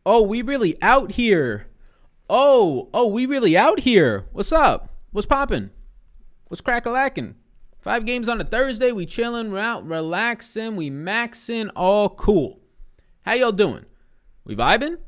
Oh, we really out here. We really out here. What's up? What's poppin'? What's crack-a-lackin'? 5 games on a Thursday. We chillin', we're out, relaxing, we maxin', all cool. How y'all doing? We vibing?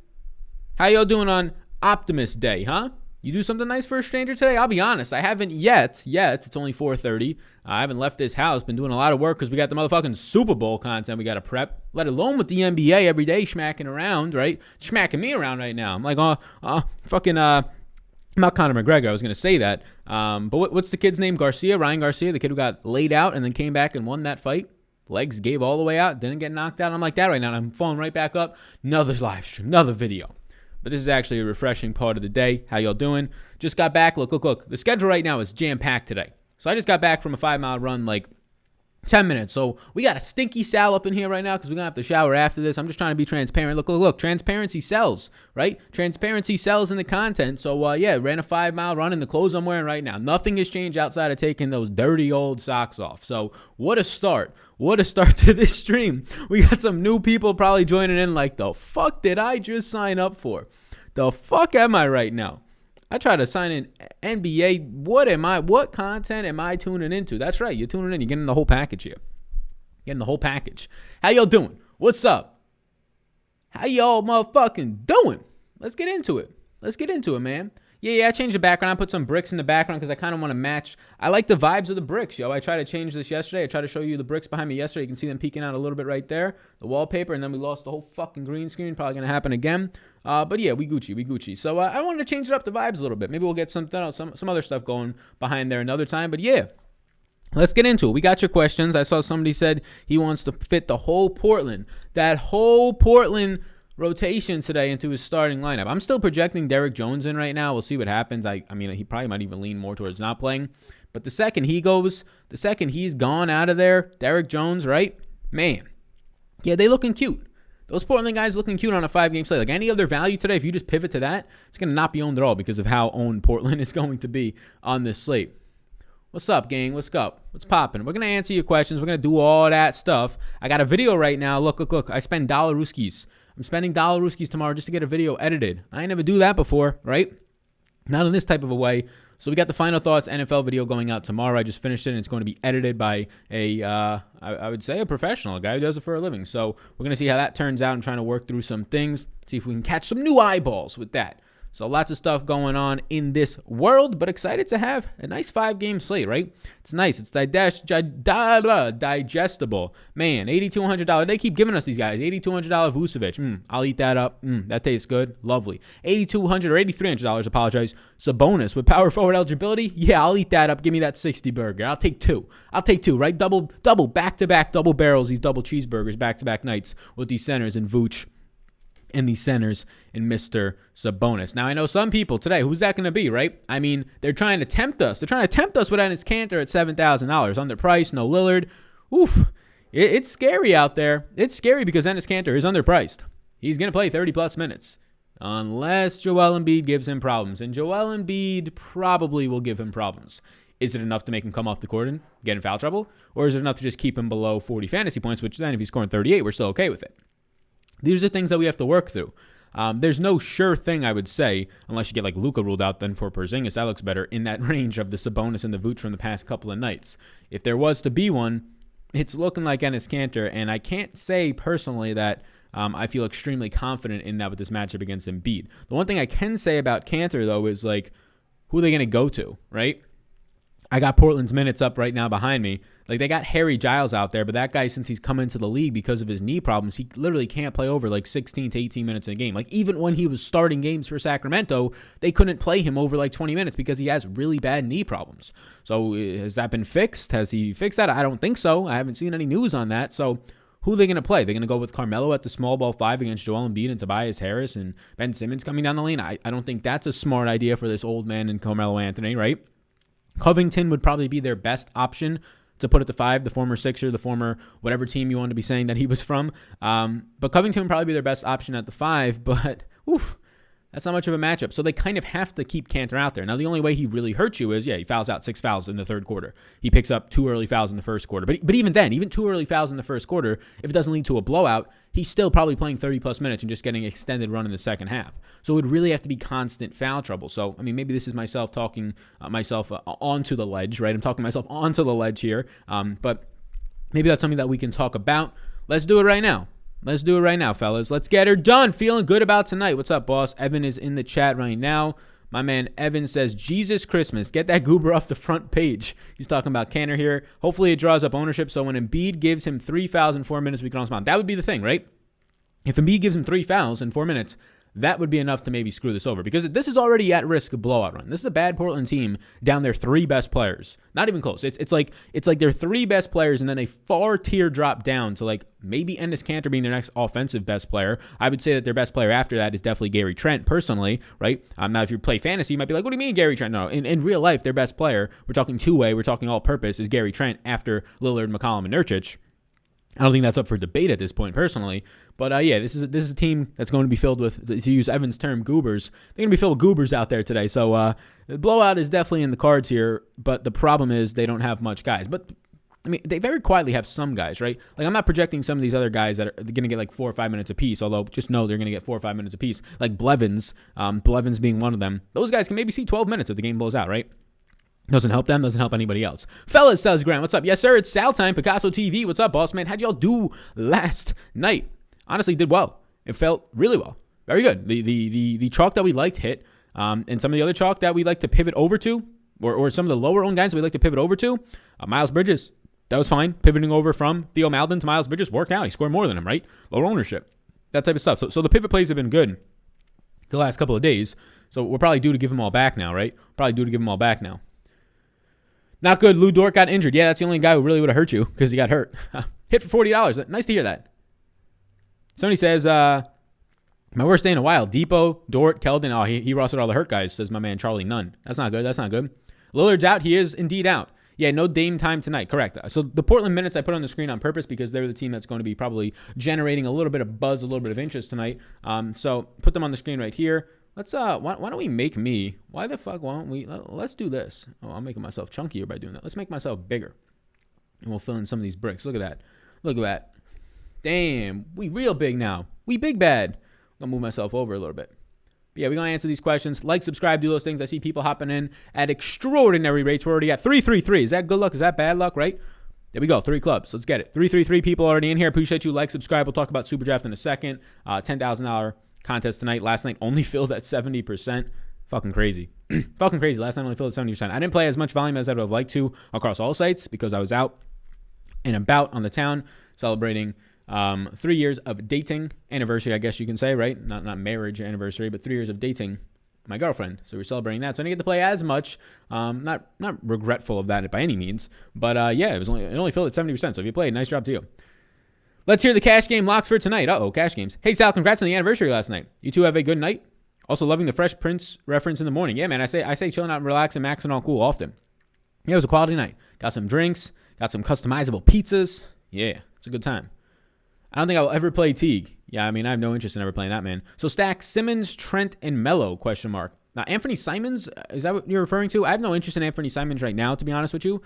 How y'all doing on Optimist Day, huh? You do something nice for a stranger today? I'll be honest, I haven't yet. It's only 4:30. I haven't left this house. Been doing a lot of work because we got the motherfucking Super Bowl content we got to prep, let alone with the NBA every day smacking around, right? Smacking me around right now. I'm like, I'm not Conor McGregor. I was going to say that. But what's the kid's name? Ryan Garcia, the kid who got laid out and then came back and won that fight. Legs gave all the way out, didn't get knocked out. I'm like that right now. I'm falling right back up. Another live stream, another video. But this is actually a refreshing part of the day. How y'all doing? Just got back. Look. The schedule right now is jam-packed today. So I just got back from a 5-mile run like 10 minutes. So we got a stinky Sal up in here right now because we're going to have to shower after this. I'm just trying to be transparent. Look. Transparency sells, right? Transparency sells in the content. So, ran a 5-mile run in the clothes I'm wearing right now. Nothing has changed outside of taking those dirty old socks off. So what a start. What a start to this stream. We got some new people probably joining in like, the fuck did I just sign up for? The fuck am I right now? I try to sign in NBA. What content am I tuning into? That's right. You're tuning in. You're getting the whole package here. Getting the whole package. How y'all doing? What's up? How y'all motherfucking doing? Let's get into it, man. Yeah, I changed the background. I put some bricks in the background because I kind of want to match. I like the vibes of the bricks, yo. I tried to change this yesterday. I tried to show you the bricks behind me yesterday. You can see them peeking out a little bit right there. The wallpaper, and then we lost the whole fucking green screen. Probably going to happen again. But yeah, we Gucci. So I wanted to change it up the vibes a little bit. Maybe we'll get some other stuff going behind there another time. But yeah, let's get into it. We got your questions. I saw somebody said he wants to fit the whole Portland. That whole Portland rotation today into his starting lineup. I'm still projecting Derrick Jones in right now. We'll see what happens. I mean, he probably might even lean more towards not playing. But the second he's gone out of there, Derrick Jones, right? Man, yeah, they looking cute. Those Portland guys looking cute on a 5-game slate. Like any other value today, if you just pivot to that, it's going to not be owned at all because of how owned Portland is going to be on this slate. What's up, gang? What's up? What's popping? We're going to answer your questions. We're going to do all that stuff. I got a video right now. Look. I spend $1 I'm spending $1 tomorrow just to get a video edited. I ain't never do that before, right? Not in this type of a way. So we got the Final Thoughts NFL video going out tomorrow. I just finished it, and it's going to be edited by I would say a professional, a guy who does it for a living. So we're going to see how that turns out. I'm trying to work through some things, see if we can catch some new eyeballs with that. So lots of stuff going on in this world, but excited to have a nice 5-game slate, right? It's nice. It's digestible. Man, $8,200. They keep giving us these guys. $8,200 Vucevic. I'll eat that up. That tastes good. Lovely. $8,200 or $8,300, apologize. Sabonis with power forward eligibility. Yeah, I'll eat that up. Give me that 60 burger. I'll take two, right? Double, back-to-back, double barrels, these double cheeseburgers, back-to-back nights with these centers and Vooch. And the centers in Mr. Sabonis. Now, I know some people today, who's that going to be, right? I mean, they're trying to tempt us. They're trying to tempt us with Enes Kanter at $7,000. Underpriced, no Lillard. Oof. It's scary out there. It's scary because Enes Kanter is underpriced. He's going to play 30-plus minutes unless Joel Embiid gives him problems. And Joel Embiid probably will give him problems. Is it enough to make him come off the court and get in foul trouble? Or is it enough to just keep him below 40 fantasy points, which then if he's scoring 38, we're still okay with it? These are the things that we have to work through. There's no sure thing, I would say, unless you get like Luka ruled out then for Porzingis. That looks better in that range of the Sabonis and the Vooch from the past couple of nights. If there was to be one, it's looking like Enes Kanter, and I can't say personally that I feel extremely confident in that with this matchup against Embiid. The one thing I can say about Kanter, though, is like, who are they going to go to, right? I got Portland's minutes up right now behind me. Like, they got Harry Giles out there, but that guy, since he's come into the league because of his knee problems, he literally can't play over like 16 to 18 minutes in a game. Like, even when he was starting games for Sacramento, they couldn't play him over like 20 minutes because he has really bad knee problems. So has that been fixed? Has he fixed that? I don't think so. I haven't seen any news on that. So who are they going to play? They're going to go with Carmelo at the small ball 5 against Joel Embiid and Tobias Harris and Ben Simmons coming down the lane. I don't think that's a smart idea for this old man and Carmelo Anthony, right? Covington would probably be their best option to put at the 5, the former Sixer, the former whatever team you want to be saying that he was from. But Covington would probably be their best option at the 5. But That's not much of a matchup. So they kind of have to keep Cantor out there. Now, the only way he really hurts you is, he fouls out 6 fouls in the third quarter. He picks up 2 early fouls in the first quarter. But even then, even 2 early fouls in the first quarter, if it doesn't lead to a blowout, he's still probably playing 30-plus minutes and just getting an extended run in the second half. So it would really have to be constant foul trouble. So, I mean, maybe this is myself talking myself onto the ledge, right? I'm talking myself onto the ledge here. But maybe that's something that we can talk about. Let's do it right now. Let's do it right now, fellas. Let's get her done. Feeling good about tonight. What's up, boss? Evan is in the chat right now. My man Evan says, Jesus Christmas, get that goober off the front page. He's talking about Cantor here. Hopefully it draws up ownership, so when Embiid gives him 3 fouls in 4 minutes, we can all smile. That would be the thing, right? If Embiid gives him 3 fouls in 4 minutes, that would be enough to maybe screw this over, because this is already at risk of blowout run. This is a bad Portland team down their 3 best players. Not even close. It's like their 3 best players and then a far tier drop down to like maybe Enes Kanter being their next offensive best player. I would say that their best player after that is definitely Gary Trent personally, right? Now, if you play fantasy, you might be like, what do you mean Gary Trent? No, in real life, their best player, we're talking two-way, we're talking all-purpose, is Gary Trent after Lillard, McCollum, and Nurkic. I don't think that's up for debate at this point, personally. But this is a team that's going to be filled with, to use Evan's term, goobers. They're going to be filled with goobers out there today. So the blowout is definitely in the cards here. But the problem is they don't have much guys. But I mean, they very quietly have some guys, right? Like, I'm not projecting some of these other guys that are going to get like 4 or 5 minutes apiece. Although just know they're going to get 4 or 5 minutes apiece. Like Blevins, Blevins being one of them. Those guys can maybe see 12 minutes if the game blows out, right? Doesn't help them, doesn't help anybody else. Fellas, says Graham, what's up? Yes, sir, it's Sal time, Picasso TV. What's up, boss man? How'd y'all do last night? Honestly, did well. It felt really well. Very good. The chalk that we liked hit, and some of the other chalk that we like to pivot over to, or some of the lower owned guys that we like to pivot over to, Miles Bridges, that was fine. Pivoting over from Theo Maledon to Miles Bridges worked out. He scored more than him, right? Lower ownership, that type of stuff. So the pivot plays have been good the last couple of days. So we're probably due to give them all back now, right? Not good. Lou Dort got injured. Yeah, that's the only guy who really would have hurt you because he got hurt. Hit for $40. Nice to hear that. Somebody says, my worst day in a while. Depot, Dort, Keldon. Oh, he rostered all the hurt guys, says my man Charlie Nunn. That's not good. Lillard's out. He is indeed out. Yeah, no Dame time tonight. Correct. So the Portland minutes I put on the screen on purpose because they're the team that's going to be probably generating a little bit of buzz, a little bit of interest tonight. So put them on the screen right here. Let's why don't we make me? Why the fuck won't we? Let's do this. Oh, I'm making myself chunkier by doing that. Let's make myself bigger, and we'll fill in some of these bricks. Look at that. Damn, we real big now. We big bad. I'm gonna move myself over a little bit. But yeah, we're gonna answer these questions. Like, subscribe, do those things. I see people hopping in at extraordinary rates. We're already at 333. Is that good luck? Is that bad luck? Right? There we go. 3 clubs. Let's get it. 333 people already in here. Appreciate you. Like, subscribe. We'll talk about Super Draft in a second. $10,000 contest tonight. Last night only filled at 70%. Fucking crazy. Fucking crazy. Last night only filled at 70%. I didn't play as much volume as I would have liked to across all sites because I was out and about on the town celebrating 3 years of dating anniversary, I guess you can say, right? Not marriage anniversary, but 3 years of dating my girlfriend. So we're celebrating that. So I didn't get to play as much. Not regretful of that by any means. But yeah, it only filled at 70%. So if you played, nice job to you. Let's hear the cash game locks for tonight. Cash games. Hey, Sal, congrats on the anniversary last night. You two have a good night. Also loving the Fresh Prince reference in the morning. Yeah, man, I say chilling out and relaxing, maxing all cool often. Yeah, it was a quality night. Got some drinks, got some customizable pizzas. Yeah, it's a good time. I don't think I'll ever play Teague. Yeah, I mean, I have no interest in ever playing that, man. So stack Simmons, Trent, and Melo, ? Now, Anthony Simons, is that what you're referring to? I have no interest in Anthony Simons right now, to be honest with you.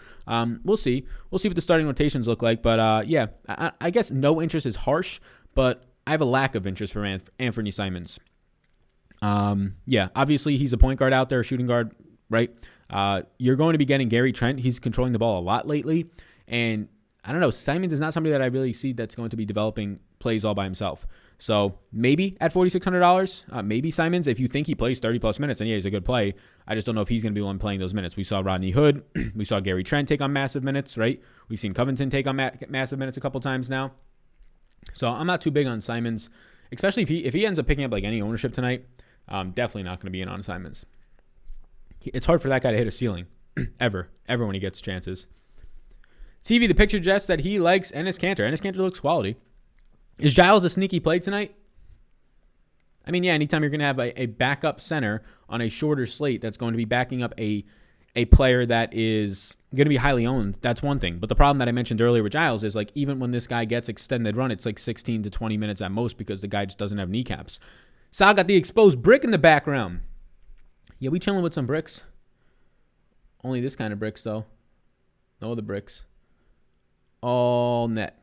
We'll see. We'll see what the starting rotations look like. But, yeah, I guess no interest is harsh, but I have a lack of interest for Anthony Simons. Yeah, obviously he's a point guard out there, shooting guard, right? You're going to be getting Gary Trent. He's controlling the ball a lot lately. And I don't know, Simons is not somebody that I really see that's going to be developing plays all by himself. So maybe at $4,600, maybe Simons, if you think he plays 30-plus minutes, then yeah, he's a good play. I just don't know if he's going to be the one playing those minutes. We saw Rodney Hood. We saw Gary Trent take on massive minutes, right? We've seen Covington take on massive minutes a couple times now. So I'm not too big on Simons, especially if he ends up picking up like any ownership tonight. Definitely not going to be in on Simons. It's hard for that guy to hit a ceiling ever when he gets chances. TV, the picture suggests that he likes Enes Kanter. Enes Kanter looks quality. Is Giles a sneaky play tonight? I mean, yeah, anytime you're going to have a backup center on a shorter slate that's going to be backing up a player that is going to be highly owned, that's one thing. But the problem that I mentioned earlier with Giles is like even when this guy gets extended run, it's like 16 to 20 minutes at most because the guy just doesn't have kneecaps. Sal got the exposed brick in the background. Yeah, we chilling with some bricks. Only this kind of bricks, though. No other bricks. All net.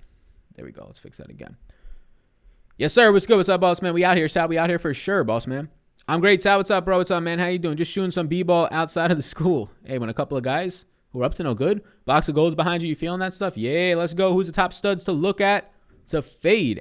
There we go. Let's fix that again. Yes, sir. What's good? What's up, boss man? We out here, Sal. We out here for sure, boss man. I'm great, Sal. What's up, bro? What's up, man? How you doing? Just shooting some b-ball outside of the school. Hey, when a couple of guys who are up to no good, box of golds behind you, you feeling that stuff? Yeah, let's go. Who's the top studs to look at? To fade.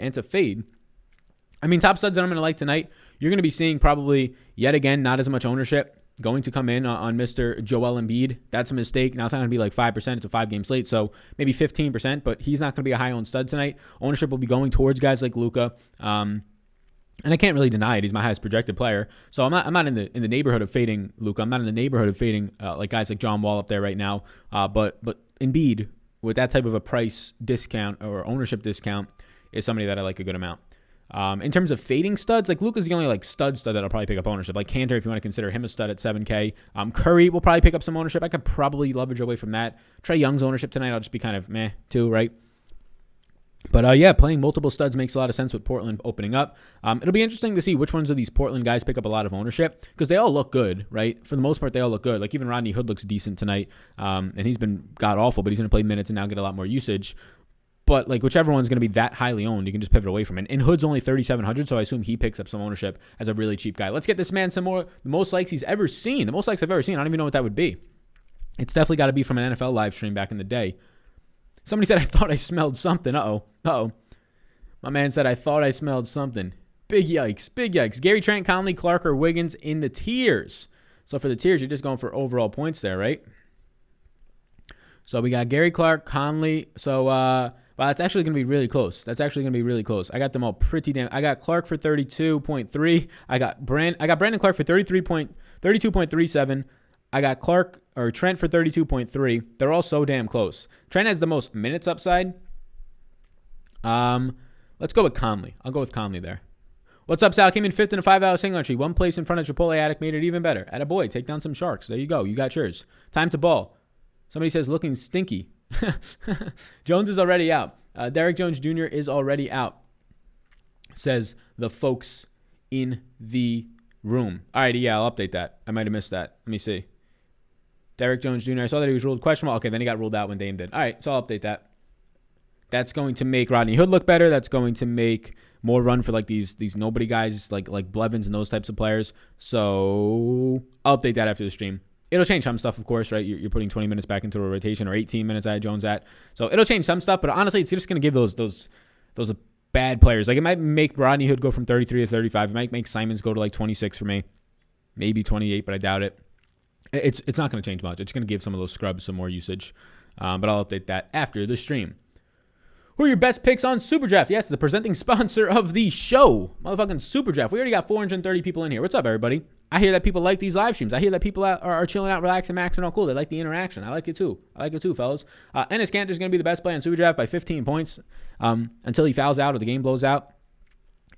I mean, top studs that I'm going to like tonight, you're going to be seeing probably, yet again, not as much ownership going to come in on Mr. Joel Embiid. That's a mistake. Now it's not going to be like 5%. It's a 5-game slate, so maybe 15%, but he's not going to be a high-owned stud tonight. Ownership will be going towards guys like Luka. And I can't really deny it. He's my highest projected player. So I'm not in the neighborhood of fading Luka. I'm not in the neighborhood of fading like guys like John Wall up there right now. But Embiid, with that type of a price discount or ownership discount, is somebody that I like a good amount. In terms of fading studs, like Luka's the only like stud that'll probably pick up ownership. Like Kanter, if you want to consider him a stud at 7K. Curry will probably pick up some ownership. I could probably leverage away from that. Trae Young's ownership tonight, I'll just be kind of meh too, right? But yeah, playing multiple studs makes a lot of sense with Portland opening up. It'll be interesting to see which ones of these Portland guys pick up a lot of ownership because they all look good, right? For the most part, they all look good. Like even Rodney Hood looks decent tonight, and he's been god awful, but he's going to play minutes and now get a lot more usage. But like whichever one's going to be that highly owned, you can just pivot away from it. And Hood's only 3,700, so I assume he picks up some ownership as a really cheap guy. Let's get this man some more. The most likes he's ever seen. The most likes I've ever seen. I don't even know what that would be. It's definitely got to be from an NFL live stream back in the day. Somebody said, I thought I smelled something. Uh-oh. My man said, I thought I smelled something. Big yikes. Gary, Trent, Conley, Clark, or Wiggins in the tiers. So for the tiers, you're just going for overall points there, right? So we got Gary, Clark, Conley. So, wow, that's actually going to be really close. I got them all pretty damn. I got Clark for 32.3. I got Brandon Clark for 32.37. I got Clark or Trent for 32.3. They're all so damn close. Trent has the most minutes upside. Let's go with Conley. I'll go with Conley there. What's up, Sal? Came in 5th in a 5-hour single entry. One place in front of Chipotle Attic made it even better. Attaboy, take down some sharks. There you go. You got yours. Time to ball. Somebody says looking stinky. Jones is already out. Derek Jones Jr. is already out, says the folks in the room. All right, yeah, I'll update that. I might have missed that. Let me see. Derek Jones Jr. I saw that he was ruled questionable. Okay, then he got ruled out when Dame did. All right, so I'll update that. That's going to make Rodney Hood look better. That's going to make more run for like these nobody guys like Blevins and those types of players. So I'll update that after the stream. It'll change some stuff, of course, right? You're putting 20 minutes back into a rotation or 18 minutes I had Jones at. So it'll change some stuff, but honestly, it's just going to give those bad players. Like it might make Rodney Hood go from 33 to 35. It might make Simons go to like 26 for me. Maybe 28, but I doubt it. It's not going to change much. It's going to give some of those scrubs some more usage. But I'll update that after the stream. Who are your best picks on Super Draft? Yes, the presenting sponsor of the show, motherfucking Super Draft. We already got 430 people in here. What's up, everybody? I hear that people like these live streams. I hear that people are chilling out, relaxing, maxing, all cool. They like the interaction. I like it too. Fellas. Enes Kanter is going to be the best play on Super Draft by 15 points until he fouls out or the game blows out.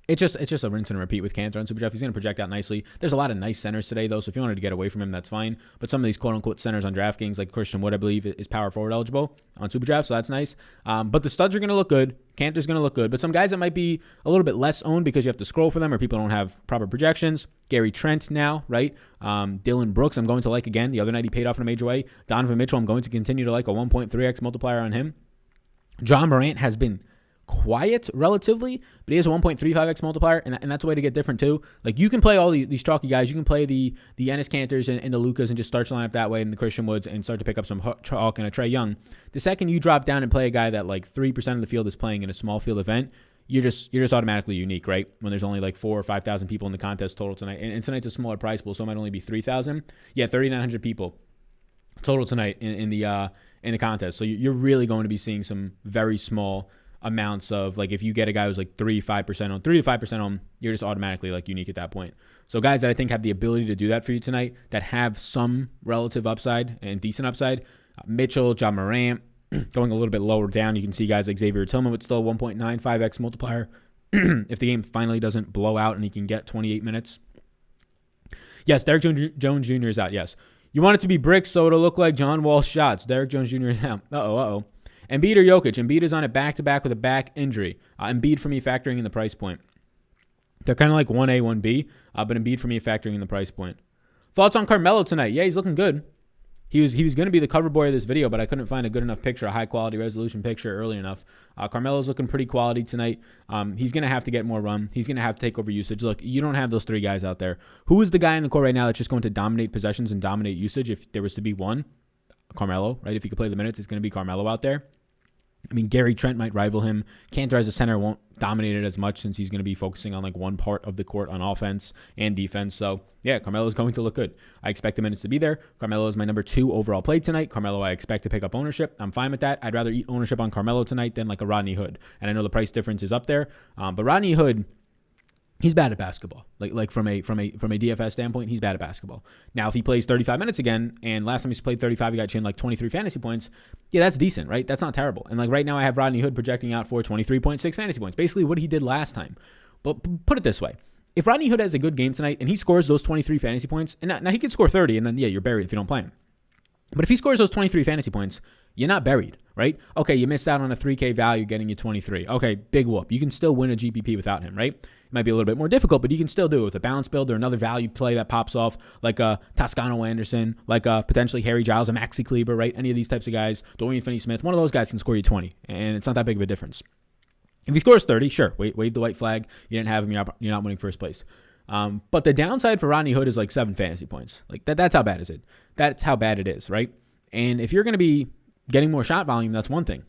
It's just a rinse and repeat with Kanter on Super Draft. He's going to project out nicely. There's a lot of nice centers today, though, so if you wanted to get away from him, that's fine. But some of these quote-unquote centers on DraftKings, like Christian Wood, I believe, is power forward eligible on Super Draft, so that's nice. But the studs are going to look good. Kanter's going to look good. But some guys that might be a little bit less owned because you have to scroll for them or people don't have proper projections. Gary Trent now, right? Dylan Brooks, I'm going to like again. The other night he paid off in a major way. Donovan Mitchell, I'm going to continue to like a 1.3x multiplier on him. John Morant has been quiet relatively, but he has a 1.35x multiplier, and that's a way to get different too. Like you can play all these chalky guys. You can play the Enes Kanters and the Lukas and just start to line up that way, and the Christian Woods, and start to pick up some chalk and a Trae Young. The second you drop down and play a guy that like 3% of the field is playing in a small field event, you're just automatically unique, right? When there's only like 4,000 or 5,000 people in the contest total tonight, and tonight's a smaller price pool, so it might only be 3,000. Yeah, 3,900 people total tonight in the contest. So you're really going to be seeing some very small amounts of, like, if you get a guy who's like 3 to 5% on, you're just automatically like unique at that point. So guys that I think have the ability to do that for you tonight, that have some relative upside and decent upside, Mitchell, John Morant, going a little bit lower down, you can see guys like Xavier Tillman with still 1.95x multiplier if the game finally doesn't blow out and he can get 28 minutes. Yes, Derek Jones Jr. is out, yes. You want it to be bricks, so it'll look like John Wall shots. Derek Jones Jr. is out. Uh-oh. Embiid or Jokic? Embiid is on it back-to-back with a back injury. Embiid for me factoring in the price point. They're kind of like 1A, 1B, but Embiid for me factoring in the price point. Thoughts on Carmelo tonight? Yeah, he's looking good. He was going to be the cover boy of this video, but I couldn't find a good enough picture, a high-quality resolution picture early enough. Carmelo's looking pretty quality tonight. He's going to have to get more run. He's going to have to take over usage. Look, you don't have those three guys out there. Who is the guy in the court right now that's just going to dominate possessions and dominate usage if there was to be one? Carmelo, right? If he could play the minutes, it's going to be Carmelo out there. I mean, Gary Trent might rival him. Cantor as a center won't dominate it as much since he's going to be focusing on like one part of the court on offense and defense. So, yeah, Carmelo is going to look good. I expect the minutes to be there. Carmelo is my number 2 overall play tonight. Carmelo, I expect to pick up ownership. I'm fine with that. I'd rather eat ownership on Carmelo tonight than like a Rodney Hood. And I know the price difference is up there, but Rodney Hood, he's bad at basketball. Like from a DFS standpoint, he's bad at basketball. Now, if he plays 35 minutes again, and last time he played 35, he got chinned like 23 fantasy points. Yeah, that's decent, right? That's not terrible. And like right now, I have Rodney Hood projecting out for 23.6 fantasy points, basically what he did last time. But put it this way: if Rodney Hood has a good game tonight and he scores those 23 fantasy points, and now he could score 30, and then yeah, you're buried if you don't play him. But if he scores those 23 fantasy points, you're not buried, right? Okay, you missed out on a 3K value getting you 23. Okay, big whoop. You can still win a GPP without him, right? It might be a little bit more difficult, but you can still do it with a balance build or another value play that pops off, like a Toscano Anderson, like a potentially Harry Giles, a Maxi Kleber, right? Any of these types of guys, Dorian Finney-Smith, one of those guys can score you 20, and it's not that big of a difference. If he scores 30, sure, wave the white flag. You didn't have him, you're not winning first place. But the downside for Rodney Hood is like 7 fantasy points. Like that's how bad is it? That's how bad it is, right? And if you're going to be getting more shot volume, that's one thing.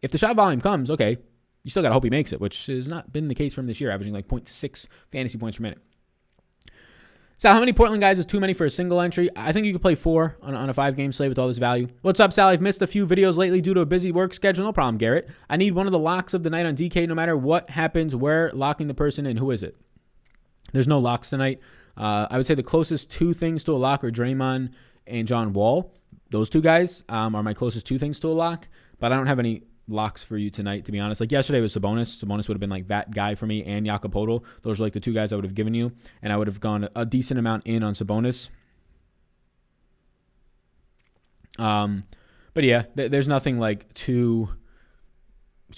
If the shot volume comes, okay, you still got to hope he makes it, which has not been the case for him this year, averaging like 0.6 fantasy points per minute. Sal, how many Portland guys is too many for a single entry? I think you could play 4 on a 5-game slate with all this value. What's up, Sal? I've missed a few videos lately due to a busy work schedule. No problem, Garrett. I need one of the locks of the night on DK no matter what happens. Where locking the person and who is it? There's no locks tonight. I would say the closest 2 things to a lock are Draymond and John Wall. Those 2 guys are my closest 2 things to a lock, but I don't have any locks for you tonight, to be honest. Like yesterday was Sabonis. Sabonis would have been like that guy for me, and Jakob Poeltl. Those are like the 2 guys I would have given you, and I would have gone a decent amount in on Sabonis. But yeah, there's nothing like too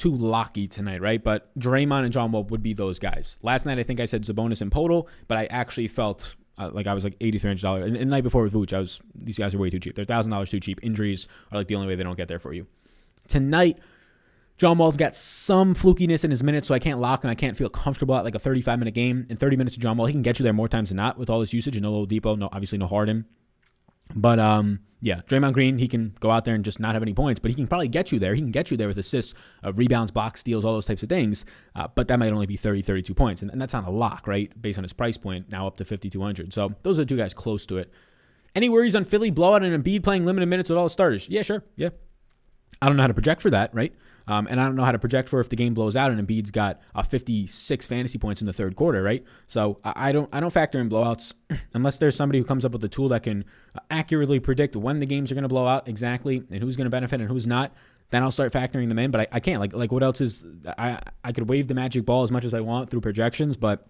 locky tonight, right? But Draymond and John Wall would be those guys. Last night, I think I said Sabonis and Poeltl, but I actually felt like I was like $8,300. And the night before with Vooch, these guys are way too cheap. They're $1,000 too cheap. Injuries are like the only way they don't get there for you. Tonight, John Wall's got some flukiness in his minutes, so I can't lock him. I can't feel comfortable at like a 35-minute game. In 30 minutes of John Wall, he can get you there more times than not with all this usage and no Oladipo, obviously no Harden. But yeah, Draymond Green, he can go out there and just not have any points, but he can probably get you there. He can get you there with assists, rebounds, box steals, all those types of things. But that might only be 30, 32 points. And that's not a lock, right? Based on his price point, now up to 5,200. So those are the 2 guys close to it. Any worries on Philly blowout and Embiid playing limited minutes with all the starters? Yeah, sure. Yeah. I don't know how to project for that, right? And I don't know how to project for if the game blows out and Embiid's got 56 fantasy points in the third quarter, right? So I don't factor in blowouts unless there's somebody who comes up with a tool that can accurately predict when the games are going to blow out exactly and who's going to benefit and who's not. Then I'll start factoring them in, but I can't. Like what else is I could wave the magic ball as much as I want through projections, but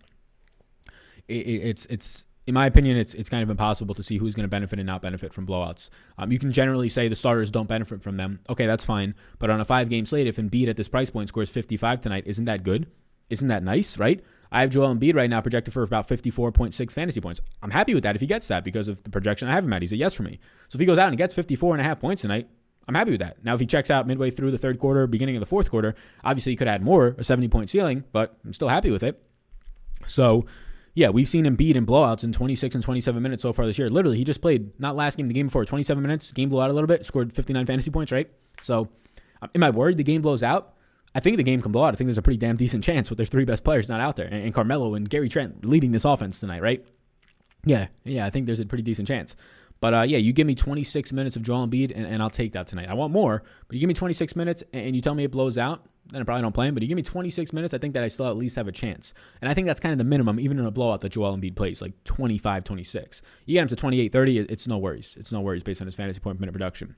it's in my opinion, it's kind of impossible to see who's going to benefit and not benefit from blowouts. You can generally say the starters don't benefit from them. Okay, that's fine. But on a 5-game slate, if Embiid at this price point scores 55 tonight, isn't that good? Isn't that nice, right? I have Joel Embiid right now projected for about 54.6 fantasy points. I'm happy with that if he gets that because of the projection I have him at. He's a yes for me. So if he goes out and gets 54.5 points tonight, I'm happy with that. Now, if he checks out midway through the third quarter, beginning of the fourth quarter, obviously he could add more, a 70-point ceiling, but I'm still happy with it. So yeah, we've seen Embiid in blowouts in 26 and 27 minutes so far this year. Literally, he just played, not last game, the game before, 27 minutes, game blew out a little bit, scored 59 fantasy points, right? So am I worried the game blows out? I think the game can blow out. I think there's a pretty damn decent chance with their 3 best players not out there, and Carmelo and Gary Trent leading this offense tonight, right? Yeah, I think there's a pretty decent chance. But yeah, you give me 26 minutes of Joel Embiid, and I'll take that tonight. I want more, but you give me 26 minutes, and you tell me it blows out, then I probably don't play him. But you give me 26 minutes, I think that I still at least have a chance. And I think that's kind of the minimum, even in a blowout, that Joel Embiid plays, like 25, 26. You get him to 28, 30, it's no worries. It's no worries based on his fantasy point per minute production.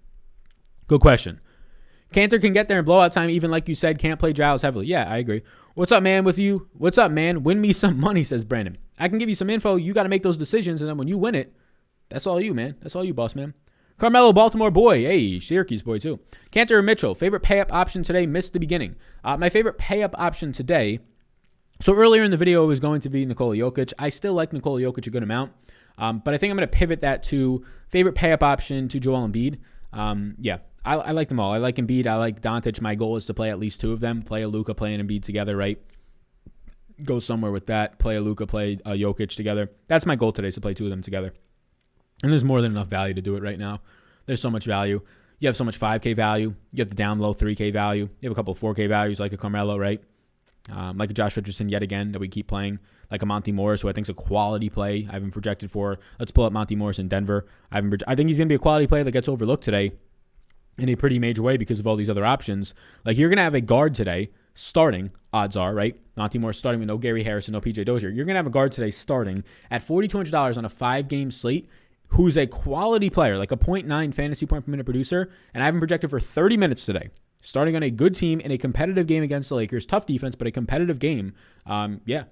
Good question. Cantor can get there in blowout time, even like you said, can't play Giles heavily. Yeah, I agree. What's up, man, with you? What's up, man? Win me some money, says Brandon. I can give you some info. You got to make those decisions, and then when you win it, that's all you, man. That's all you, boss, man. Carmelo, Baltimore boy. Hey, Syracuse boy, too. Cantor or Mitchell, favorite pay-up option today, missed the beginning. My favorite pay-up option today, So earlier in the video, it was going to be Nikola Jokic. I still like Nikola Jokic a good amount, but I think I'm going to pivot that to favorite pay-up option to Joel Embiid. Yeah, I like them all. I like Embiid. I like Doncic. My goal is to play at least two of them. Play a Luka, play an Embiid together, right? Go somewhere with that. Play a Luka, play a Jokic together. That's my goal today, is to play two of them together. And there's more than enough value to do it right now. There's so much value. You have so much 5K value. You have the down low 3K value. You have a couple of 4K values like a Carmelo, right? Like a Josh Richardson yet again that we keep playing. Like a Monty Morris, who I think is a quality play. I haven't projected for. Let's pull up Monty Morris in Denver. I think he's going to be a quality play that gets overlooked today in a pretty major way because of all these other options. Like you're going to have a guard today starting, odds are, right? Monty Morris starting with no Gary Harrison, no PJ Dozier. You're going to have a guard today starting at $4,200 on a 5-game slate who's a quality player, like a 0.9 fantasy point per minute producer, and I have him projected for 30 minutes today. Starting on a good team in a competitive game against the Lakers. Tough defense, but a competitive game. Yeah.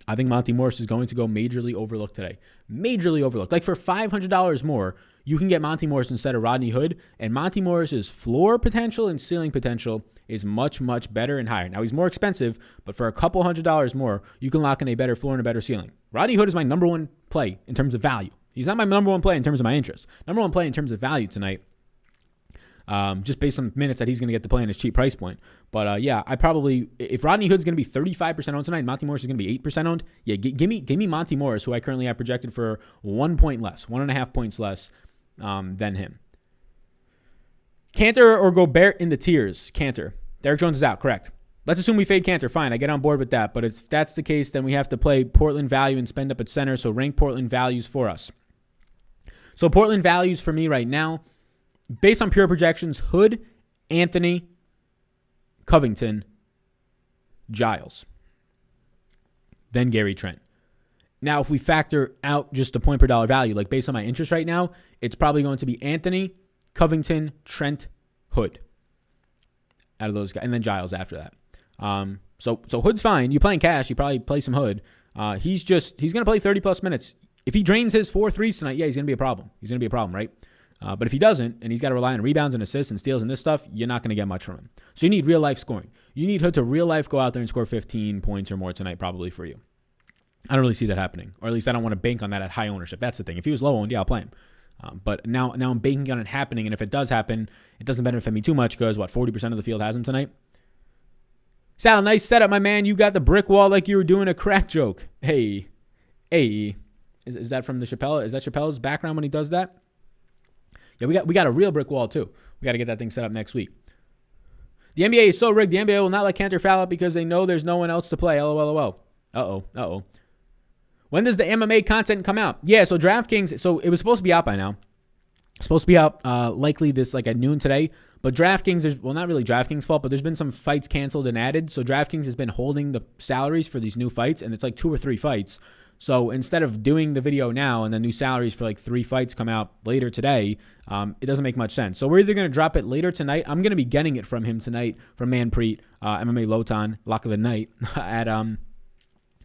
I think Monty Morris is going to go majorly overlooked today. Majorly overlooked. Like for $500 more, you can get Monty Morris instead of Rodney Hood. And Monty Morris's floor potential and ceiling potential is much, much better and higher. Now, he's more expensive, but for a couple $100 more, you can lock in a better floor and a better ceiling. Rodney Hood is my number one play in terms of value. He's not my number one play in terms of my interest. Number one play in terms of value tonight. Just based on minutes that he's going to get to play in his cheap price point. But yeah, I probably, if Rodney Hood's going to be 35% owned tonight and Monty Morris is going to be 8% owned, yeah, give me Monty Morris, who I currently have projected for 1 point less, 1.5 points less than him. Cantor or Gobert in the tiers? Cantor. Derrick Jones is out, correct. Let's assume we fade Cantor. Fine, I get on board with that. But if that's the case, then we have to play Portland value and spend up at center. So rank Portland values for us. So Portland values for me right now, based on pure projections, Hood, Anthony, Covington, Giles, then Gary Trent. Now, if we factor out just the point per dollar value, like based on my interest right now, it's probably going to be Anthony, Covington, Trent, Hood out of those guys, and then Giles after that. So Hood's fine. You playing cash, you probably play some Hood. He's going to play 30 plus minutes. If he drains his 4 threes tonight, yeah, he's going to be a problem. He's going to be a problem, right? But if he doesn't, and he's got to rely on rebounds and assists and steals and this stuff, you're not going to get much from him. So you need real-life scoring. You need Hood to real-life go out there and score 15 points or more tonight probably for you. I don't really see that happening. Or at least I don't want to bank on that at high ownership. That's the thing. If he was low-owned, yeah, I'll play him. But now I'm banking on it happening, and if it does happen, it doesn't benefit me too much because, 40% of the field has him tonight? Sal, nice setup, my man. You got the brick wall like you were doing a crack joke. Hey. Is that from the Chappelle? Is that Chappelle's background when he does that? Yeah, we got a real brick wall too. We got to get that thing set up next week. The NBA is so rigged. The NBA will not let Cantor foul out because they know there's no one else to play. LOL. Uh-oh. When does the MMA content come out? Yeah, so DraftKings, so it was supposed to be out by now. It's supposed to be out likely this like at noon today. But DraftKings, not really DraftKings' fault, but there's been some fights canceled and added. So DraftKings has been holding the salaries for these new fights, and it's like 2 or 3 fights. So instead of doing the video now and then new salaries for like 3 fights come out later today, it doesn't make much sense. So we're either going to drop it later tonight. I'm going to be getting it from him tonight, from Manpreet, MMA Lotan, Lock of the Night, at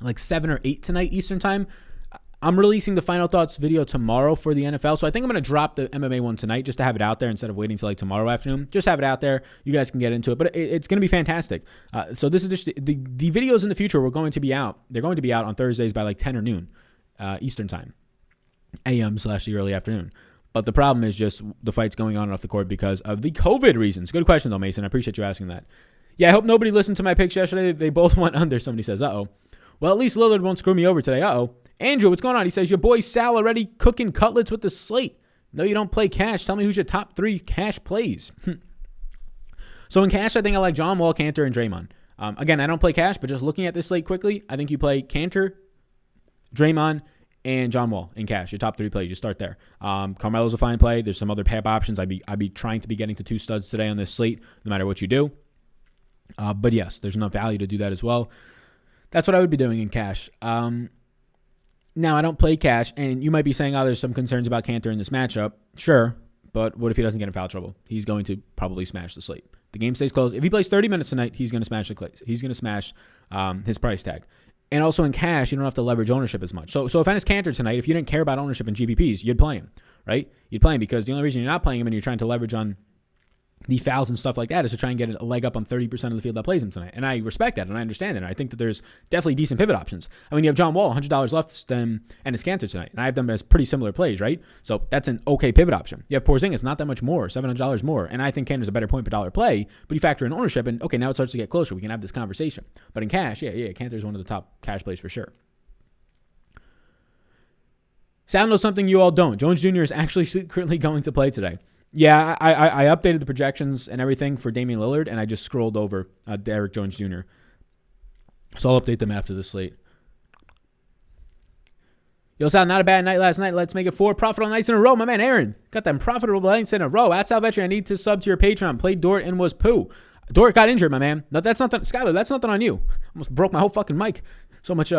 like 7 or 8 tonight Eastern time. I'm releasing the Final Thoughts video tomorrow for the NFL. So I think I'm going to drop the MMA one tonight just to have it out there instead of waiting till like tomorrow afternoon. Just have it out there. You guys can get into it. But it's going to be fantastic. So this is just the videos in the future were going to be out. They're going to be out on Thursdays by like 10 or noon Eastern time, AM/the early afternoon. But the problem is just the fights going on and off the court because of the COVID reasons. Good question though, Mason. I appreciate you asking that. Yeah, I hope nobody listened to my picks yesterday. They both went under. Somebody says, uh-oh. Well, at least Lillard won't screw me over today. Uh-oh. Andrew, what's going on? He says, your boy Sal already cooking cutlets with the slate. No, you don't play cash. Tell me who's your top 3 cash plays. So in cash, I think I like John Wall, Cantor, and Draymond. Again, I don't play cash, but just looking at this slate quickly, I think you play Cantor, Draymond, and John Wall in cash. Your top 3 plays. You start there. Carmelo's a fine play. There's some other pay-up options. I'd be trying to be getting to 2 studs today on this slate, no matter what you do. But yes, there's enough value to do that as well. That's what I would be doing in cash. Now, I don't play cash, and you might be saying, there's some concerns about Cantor in this matchup. Sure, but what if he doesn't get in foul trouble? He's going to probably smash the slate. The game stays close. If he plays 30 minutes tonight, he's going to smash the place. He's going to smash his price tag. And also in cash, you don't have to leverage ownership as much. So if Ennis Cantor tonight, if you didn't care about ownership in GPPs, you'd play him, right? You'd play him because the only reason you're not playing him and you're trying to leverage on the fouls and stuff like that is to try and get a leg up on 30% of the field that plays him tonight. And I respect that, and I understand that. And I think that there's definitely decent pivot options. I mean, you have John Wall, $100 left, and his Cantor tonight. And I have them as pretty similar plays, right? So that's an okay pivot option. You have Porzingis, not that much more, $700 more. And I think Cantor's a better point per dollar play, but you factor in ownership, and okay, now it starts to get closer. We can have this conversation. But in cash, yeah, Cantor's one of the top cash plays for sure. Sal knows something you all don't. Jones Jr. is actually secretly going to play today. Yeah, I updated the projections and everything for Damian Lillard, and I just scrolled over Derrick Jones Jr. So I'll update them after the slate. Yo, Sal, not a bad night last night. Let's make it 4 profitable nights in a row. My man Aaron got them profitable nights in a row. At Sal Vetri, I need to sub to your Patreon. Played Dort and was poo. Dort got injured, my man. No, that's nothing. Skylar, that's nothing on you. Almost broke my whole fucking mic. So much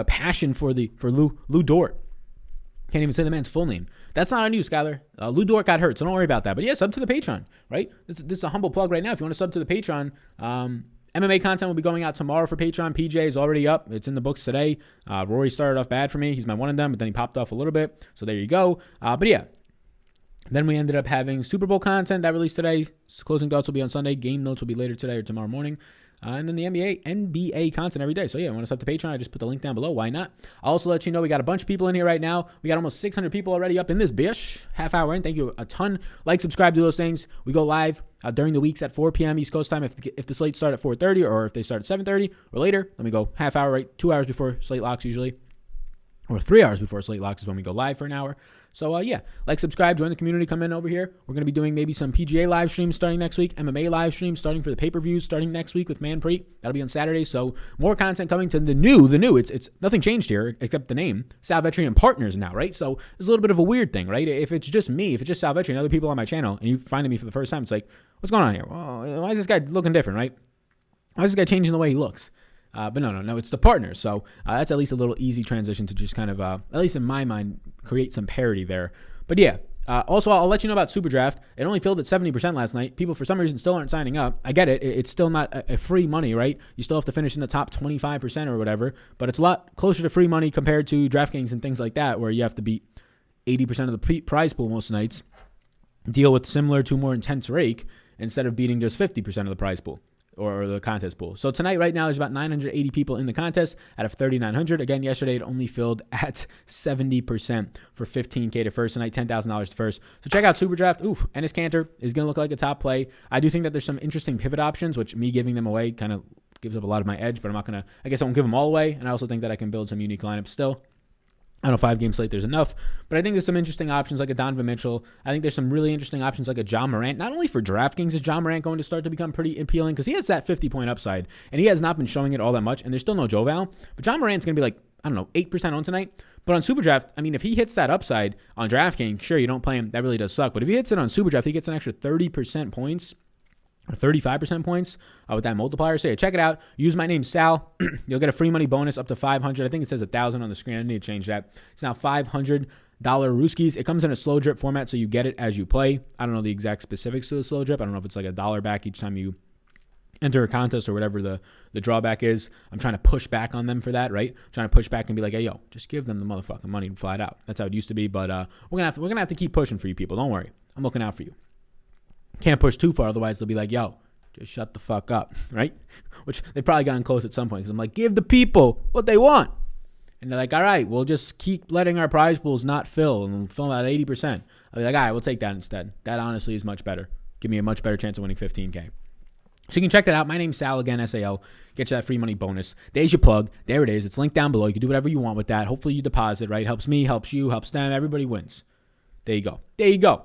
passion for Lou Dort. Can't even say the man's full name. That's not on you, Skylar. Lou Dort got hurt, so don't worry about that. But yeah, sub to the Patreon, right? This is a humble plug right now. If you want to sub to the Patreon, MMA content will be going out tomorrow for Patreon. PJ is already up. It's in the books today. Rory started off bad for me. He's my one and done, but then he popped off a little bit. So there you go. But yeah. Then we ended up having Super Bowl content that released today. Closing thoughts will be on Sunday. Game notes will be later today or tomorrow morning. And then the NBA content every day. So yeah, want to sub to Patreon? I just put the link down below. Why not? I'll also let you know we got a bunch of people in here right now. We got almost 600 people already up in this bish. Half hour in. Thank you a ton. Like, subscribe to those things. We go live during the weeks at 4 p.m. East Coast time. If the slates start at 4:30 or if they start at 7:30 or later, let me go half hour, right? 2 hours before slate locks usually. Or 3 hours before slate locks is when we go live for an hour. So, yeah, like, subscribe, join the community, come in over here. We're going to be doing maybe some PGA live streams starting next week, MMA live streams starting for the pay-per-views starting next week with Manpreet. That'll be on Saturday. So, more content coming to the new. It's nothing changed here except the name. Sal Vetri and Partners now, right? So, it's a little bit of a weird thing, right? If it's just me, if it's just Sal Vetri and other people on my channel, and you finding me for the first time, it's like, what's going on here? Well, why is this guy looking different, right? Why is this guy changing the way he looks? But no, it's the partners. So that's at least a little easy transition to just kind of, at least in my mind, create some parity there. But yeah, also I'll let you know about Super Draft. It only filled at 70% last night. People for some reason still aren't signing up. I get it. It's still not a free money, right? You still have to finish in the top 25% or whatever, but it's a lot closer to free money compared to DraftKings and things like that, where you have to beat 80% of the prize pool most nights, deal with similar to more intense rake instead of beating just 50% of the prize pool. Or the contest pool. So tonight, right now, there's about 980 people in the contest out of 3,900. Again, yesterday it only filled at 70% for $15K to first tonight, $10,000 to first. So check out Super Draft. And his Cantor is going to look like a top play. I do think that there's some interesting pivot options, which me giving them away kind of gives up a lot of my edge, but I'm not going to, I guess I won't give them all away. And I also think that I can build some unique lineups still. I don't know, 5-game slate, there's enough. But I think there's some interesting options like a Donovan Mitchell. I think there's some really interesting options like a John Morant. Not only for DraftKings is John Morant going to start to become pretty appealing because he has that 50-point upside, and he has not been showing it all that much, and there's still no Joval. But John Morant's going to be like, I don't know, 8% on tonight. But on Super Draft, I mean, if he hits that upside on DraftKings, sure, you don't play him. That really does suck. But if he hits it on Super Draft, he gets an extra 30% points. Or 35% points with that multiplier. So yeah, check it out. Use my name, Sal. You'll get a free money bonus up to 500. I think it says 1,000 on the screen. I need to change that. It's now $500 Rooskies. It comes in a slow drip format, so you get it as you play. I don't know the exact specifics to the slow drip. I don't know if it's like $1 back each time you enter a contest or whatever the drawback is. I'm trying to push back on them for that, right? I'm trying to push back and be like, hey, yo, just give them the motherfucking money flat out. That's how it used to be. But we're gonna have to keep pushing for you people. Don't worry. I'm looking out for you. Can't push too far, otherwise they'll be like, yo, just shut the fuck up, right? Which they've probably gotten close at some point because I'm like, give the people what they want. And they're like, all right, we'll just keep letting our prize pools not fill and we'll fill at 80%. I'll be like, all right, we'll take that instead. That honestly is much better. Give me a much better chance of winning $15K. So you can check that out. My name's Sal, again, SAL. Get you that free money bonus. There's your plug. There it is. It's linked down below. You can do whatever you want with that. Hopefully you deposit, right? Helps me, helps you, helps them. Everybody wins. There you go. There you go.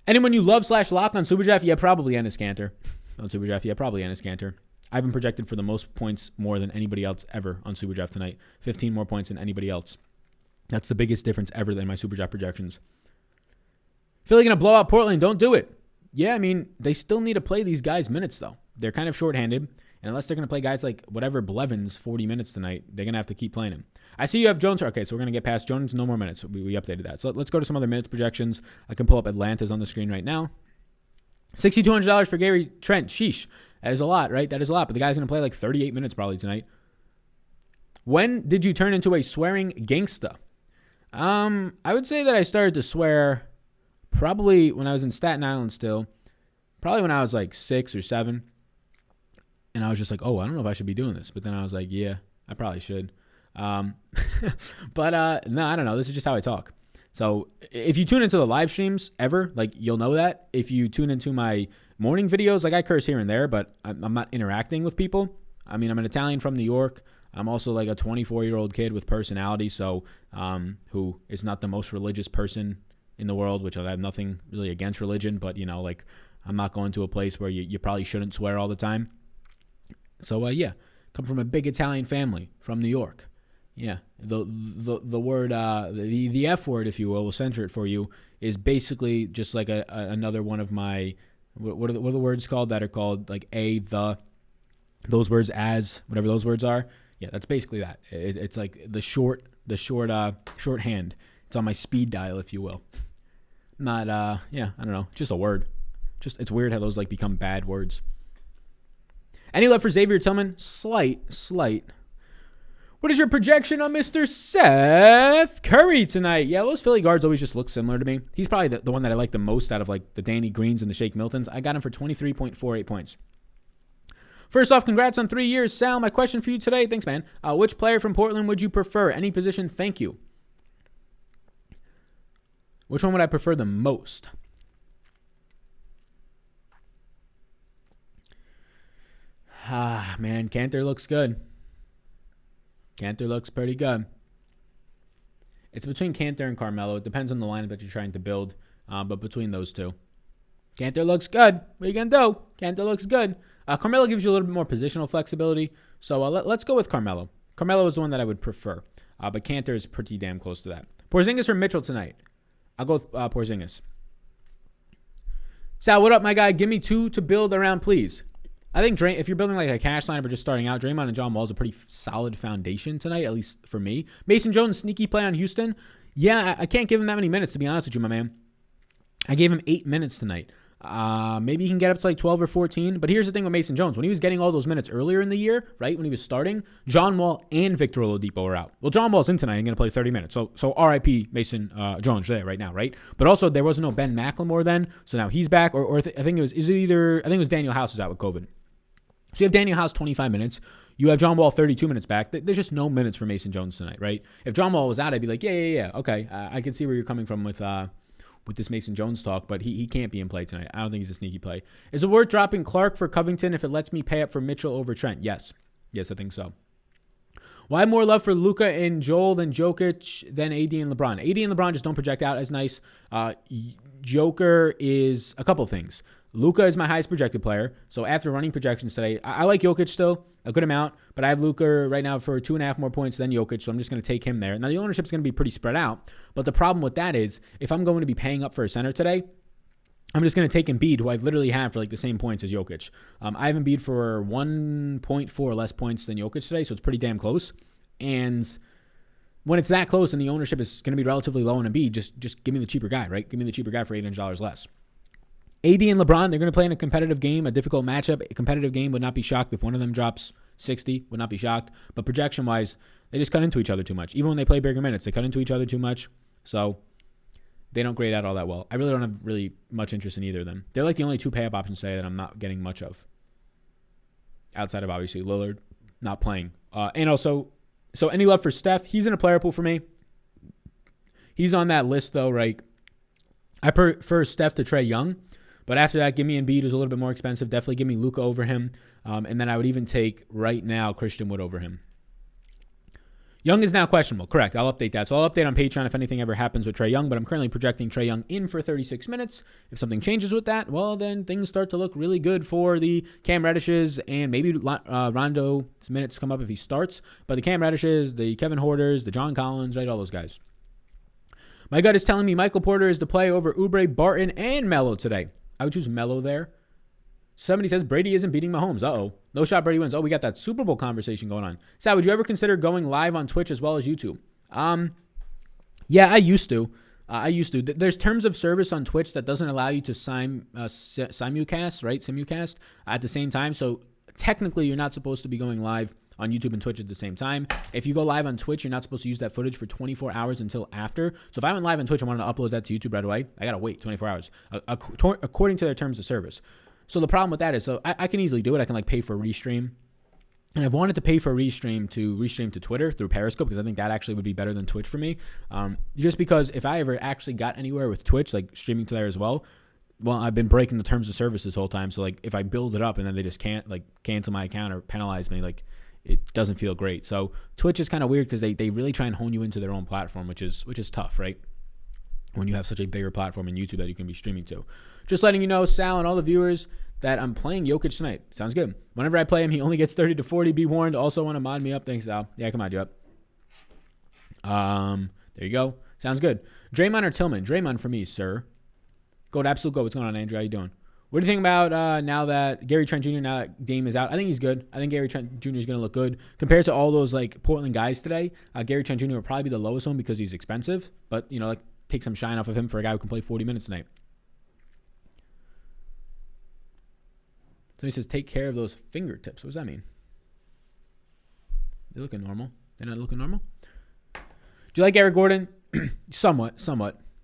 Anyone you love / lock on Super Draft? Yeah, probably Ennis Cantor. On Super Draft, yeah, probably Ennis Cantor. I've been projected for the most points more than anybody else ever on Super Draft tonight. 15 more points than anybody else. That's the biggest difference ever than my Super Draft projections. Philly going to blow out Portland. Don't do it. Yeah, I mean, they still need to play these guys minutes, though. They're kind of shorthanded. And unless they're going to play guys like whatever Blevins 40 minutes tonight, they're going to have to keep playing him. I see you have Jones. Okay, so we're going to get past Jones. No more minutes. We updated that. So let's go to some other minutes projections. I can pull up Atlanta's on the screen right now. $6,200 for Gary Trent. Sheesh. That is a lot, right? That is a lot. But the guy's going to play like 38 minutes probably tonight. When did you turn into a swearing gangsta? I would say that I started to swear probably when I was in Staten Island still. probably when I was like 6 or 7. And I was just like, oh, I don't know if I should be doing this. But then I was like, yeah, I probably should. No, I don't know. This is just how I talk. So if you tune into the live streams ever, like you'll know that. If you tune into my morning videos, like I curse here and there, but I'm not interacting with people. I mean, I'm an Italian from New York. I'm also like a 24-year-old kid with personality, so who is not the most religious person in the world, which I have nothing really against religion, but, like I'm not going to a place where you probably shouldn't swear all the time. So, yeah, come from a big Italian family from New York. Yeah, the word, the F word, if you will center it for you, is basically just like another one of my, what are the words called that are called like those words as, whatever those words are. Yeah, that's basically that. It's like the shorthand. It's on my speed dial, if you will. Not, I don't know, just a word. Just, it's weird how those like become bad words. Any love for Xavier Tillman? Slight. What is your projection on Mr. Seth Curry tonight? Yeah, those Philly guards always just look similar to me. He's probably the one that I like the most out of like the Danny Greens and the Shake Miltons. I got him for 23.48 points. First off, congrats on 3 years. Sal, my question for you today. Thanks, man. Which player from Portland would you prefer? Any position? Thank you. Which one would I prefer the most? Man, Cantor looks good. Cantor looks pretty good. It's between Cantor and Carmelo. It depends on the lineup that you're trying to build, but between those two. Cantor looks good. What are you going to do? Cantor looks good. Carmelo gives you a little bit more positional flexibility, so let's go with Carmelo. Carmelo is the one that I would prefer, but Cantor is pretty damn close to that. Porzingis or Mitchell tonight? I'll go with Porzingis. Sal, what up, my guy? Give me 2 to build around, please. I think if you're building like a cash lineup or just starting out, Draymond and John Wall is a pretty solid foundation tonight, at least for me. Mason Jones, sneaky play on Houston. Yeah, I can't give him that many minutes, to be honest with you, my man. I gave him 8 minutes tonight. Maybe he can get up to like 12 or 14. But here's the thing with Mason Jones. When he was getting all those minutes earlier in the year, right, when he was starting, John Wall and Victor Oladipo were out. Well, John Wall's in tonight and going to play 30 minutes. So RIP Mason Jones there right now, right? But also there was no Ben McLemore then. So now he's back. I think it was Daniel House was out with COVID. So you have Daniel House 25 minutes. You have John Wall 32 minutes back. There's just no minutes for Mason Jones tonight, right? If John Wall was out, I'd be like, yeah, okay. I can see where you're coming from with this Mason Jones talk, but he can't be in play tonight. I don't think he's a sneaky play. Is it worth dropping Clark for Covington if it lets me pay up for Mitchell over Trent? Yes, I think so. Why more love for Luka and Joel than Jokic than AD and LeBron? AD and LeBron just don't project out as nice. Joker is a couple things. Luka is my highest projected player. So after running projections today, I like Jokic still a good amount, but I have Luka right now for 2.5 more points than Jokic. So I'm just going to take him there. Now the ownership is going to be pretty spread out, but the problem with that is if I'm going to be paying up for a center today, I'm just going to take Embiid, who I literally have for like the same points as Jokic. I have Embiid for 1.4 less points than Jokic today, so it's pretty damn close. And when it's that close and the ownership is going to be relatively low on Embiid, just give me the cheaper guy, right? Give me the cheaper guy for $800 less. AD and LeBron, they're going to play in a competitive game, a difficult matchup. A competitive game, would not be shocked if one of them drops 60, would not be shocked. But projection-wise, they just cut into each other too much. Even when they play bigger minutes, they cut into each other too much. So they don't grade out all that well. I really don't have really much interest in either of them. They're like the only two pay-up options today that I'm not getting much of. Outside of, obviously, Lillard not playing. And also, so any love for Steph? He's in a player pool for me. He's on that list, though, right? I prefer Steph to Trae Young. But after that, give me Embiid, who's a little bit more expensive. Definitely give me Luka over him. And then I would even take, right now, Christian Wood over him. Young is now questionable. Correct. I'll update that. So I'll update on Patreon if anything ever happens with Trae Young. But I'm currently projecting Trae Young in for 36 minutes. If something changes with that, well, then things start to look really good for the Cam Reddishes. And maybe Rondo's minutes come up if he starts. But the Cam Reddishes, the Kevin Horters, the John Collins, right, all those guys. My gut is telling me Michael Porter is the play over Oubre, Barton, and Melo today. I would choose Melo there. Somebody says Brady isn't beating Mahomes. Uh-oh. No shot Brady wins. Oh, we got that Super Bowl conversation going on. Sal, would you ever consider going live on Twitch as well as YouTube? Yeah, I used to. There's terms of service on Twitch that doesn't allow you to simulcast, right? Simulcast at the same time. So technically, you're not supposed to be going live on YouTube and Twitch at the same time. If you go live on Twitch, you're not supposed to use that footage for 24 hours until after. So if I went live on Twitch and wanted to upload that to YouTube right away, I got to wait 24 hours, according to their terms of service. So the problem with that is, so I can easily do it. I can like pay for a restream. And I've wanted to pay for a restream to Twitter through Periscope, because I think that actually would be better than Twitch for me. Just because if I ever actually got anywhere with Twitch, like streaming to there as well, I've been breaking the terms of service this whole time. So like if I build it up and then they just can't like cancel my account or penalize me, like it doesn't feel great. So Twitch is kind of weird because they really try and hone you into their own platform, which is tough, right? When you have such a bigger platform in YouTube that you can be streaming to. Just letting you know, Sal and all the viewers, that I'm playing Jokic tonight. Sounds good. Whenever I play him, he only gets 30 to 40. Be warned. Also want to mod me up. Thanks, Sal. Yeah, I can mod you up. There you go. Sounds good. Draymond or Tillman? Draymond for me, sir. Go to absolute go. What's going on, Andrew? How you doing? What do you think about now that Gary Trent Jr., now that Dame is out? I think he's good. I think Gary Trent Jr. is going to look good. Compared to all those like Portland guys today, Gary Trent Jr. will probably be the lowest one because he's expensive. But, you know, like take some shine off of him for a guy who can play 40 minutes tonight. So he says, take care of those fingertips. What does that mean? They're looking normal. They're not looking normal? Do you like Eric Gordon? Somewhat.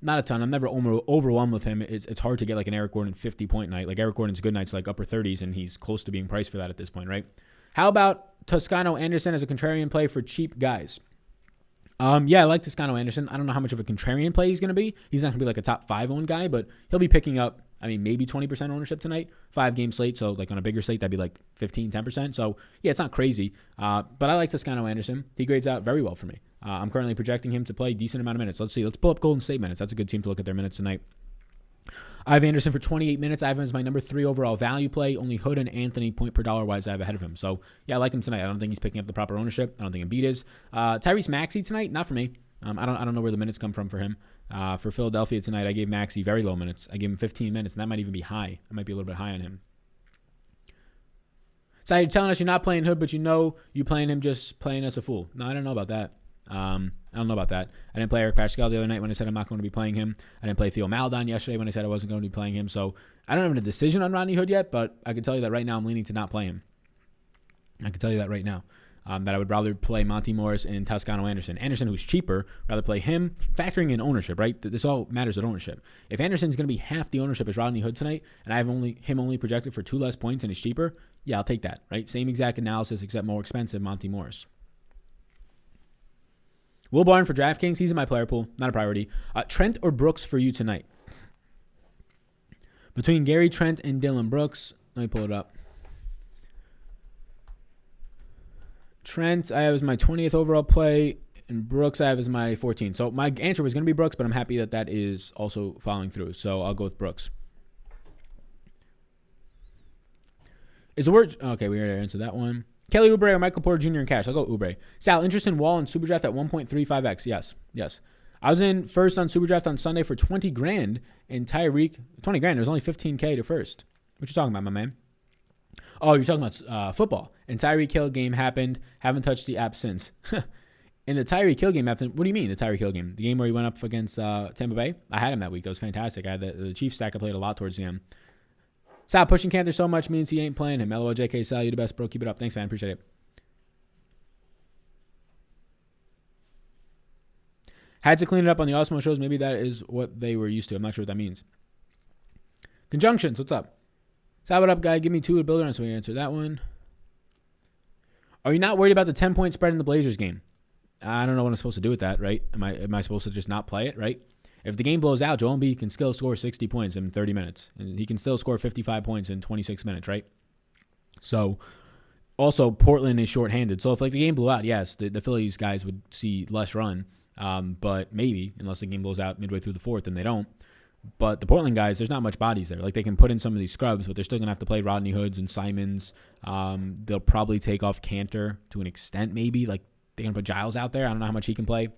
Not a ton. I'm never overwhelmed with him. It's hard to get like an Eric Gordon 50-point night. Like Eric Gordon's good nights like upper 30s, and he's close to being priced for that at this point, right? How about Toscano Anderson as a contrarian play for cheap guys? Yeah, I like Toscano Anderson. I don't know how much of a contrarian play he's going to be. He's not going to be like a top 5 owned guy, but he'll be picking up, I mean, maybe 20% ownership tonight. 5-game slate, so like on a bigger slate, that'd be like 15, 10%. So yeah, it's not crazy. But I like Toscano Anderson. He grades out very well for me. I'm currently projecting him to play a decent amount of minutes. Let's see. Let's pull up Golden State minutes. That's a good team to look at their minutes tonight. I have Anderson for 28 minutes. I have him as my number 3 overall value play. Only Hood and Anthony point per dollar wise I have ahead of him. So yeah, I like him tonight. I don't think he's picking up the proper ownership. I don't think Embiid is. Tyrese Maxey tonight, not for me. I don't know where the minutes come from for him. For Philadelphia tonight, I gave Maxey very low minutes. I gave him 15 minutes, and that might even be high. I might be a little bit high on him. So you're telling us you're not playing Hood, but you know you playing him just playing as a fool. No, I don't know about that. I don't know about that. I didn't play Eric Paschal the other night when I said I'm not going to be playing him. I didn't play Theo Maledon yesterday when I said I wasn't going to be playing him. So I don't have a decision on Rodney Hood yet, but I can tell you that right now I'm leaning to not play him. I can tell you that right now. That I would rather play Monty Morris and Toscano Anderson. Anderson, who's cheaper, rather play him, factoring in ownership, right? This all matters with ownership. If Anderson's going to be half the ownership as Rodney Hood tonight, and I have him only projected for 2 less points and he's cheaper, yeah, I'll take that, right? Same exact analysis, except more expensive, Monty Morris. Will Barton for DraftKings, he's in my player pool, not a priority. Trent or Brooks for you tonight? Between Gary Trent and Dylan Brooks, let me pull it up. Trent, I have as my 20th overall play, and Brooks, I have as my 14th. So my answer was going to be Brooks, but I'm happy that that is also following through. So I'll go with Brooks. Is the word... Okay, we already answered that one. Kelly Oubre or Michael Porter Jr. in cash? I'll go Oubre. Sal, interest in Wall and Superdraft at 1.35x. Yes. I was in first on Superdraft on Sunday for 20 grand, and Tyreek... 20 grand, there's only 15K to first. What you talking about, my man? Oh, you're talking about football. And Tyreek Hill game happened. Haven't touched the app since. In the Tyreek Hill game happened. What do you mean the Tyreek Hill game? The game where he went up against Tampa Bay? I had him that week. That was fantastic. I had the Chiefs stack. I played a lot towards the end. Sal, pushing Cantor so much means he ain't playing him. LOL, JK, Sal, you the best, bro. Keep it up. Thanks, man. Appreciate it. Had to clean it up on the Osmo shows. Maybe that is what they were used to. I'm not sure what that means. Conjunctions, what's up? Sal, what up, guy? Give me 2 to build on, so we answer that one. Are you not worried about the 10-point spread in the Blazers game? I don't know what I'm supposed to do with that, right? Am I supposed to just not play it, right? If the game blows out, Joel Embiid can still score 60 points in 30 minutes. And he can still score 55 points in 26 minutes, right? So, also, Portland is shorthanded. So, if like the game blew out, yes, the Phillies guys would see less run. But maybe, unless the game blows out midway through the 4th, and they don't. But the Portland guys, there's not much bodies there. Like, they can put in some of these scrubs, but they're still going to have to play Rodney Hoods and Simons. They'll probably take off Cantor to an extent, maybe. Like, they're going to put Giles out there. I don't know how much he can play.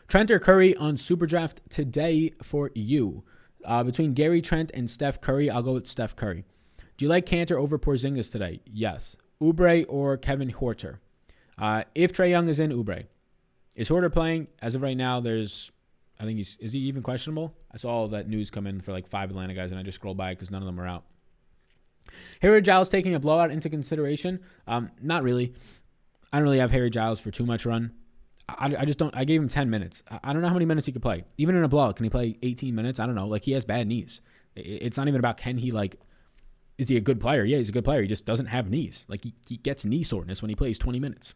Trent or Curry on Superdraft today for you. Between Gary Trent and Steph Curry, I'll go with Steph Curry. Do you like Cantor over Porzingis today? Yes. Oubre or Kevin Huerter? If Trae Young is in, Oubre. Is Huerter playing? As of right now, I think is he even questionable? I saw all that news come in for like 5 Atlanta guys, and I just scrolled by because none of them are out. Harry Giles taking a blowout into consideration? Not really. I don't really have Harry Giles for too much run. I just don't. I gave him 10 minutes. I don't know how many minutes he could play. Even in a blowout, can he play 18 minutes? I don't know. Like, he has bad knees. It's not even about can he like Is he a good player? Yeah, he's a good player. He just doesn't have knees. Like, he gets knee soreness when he plays 20 minutes.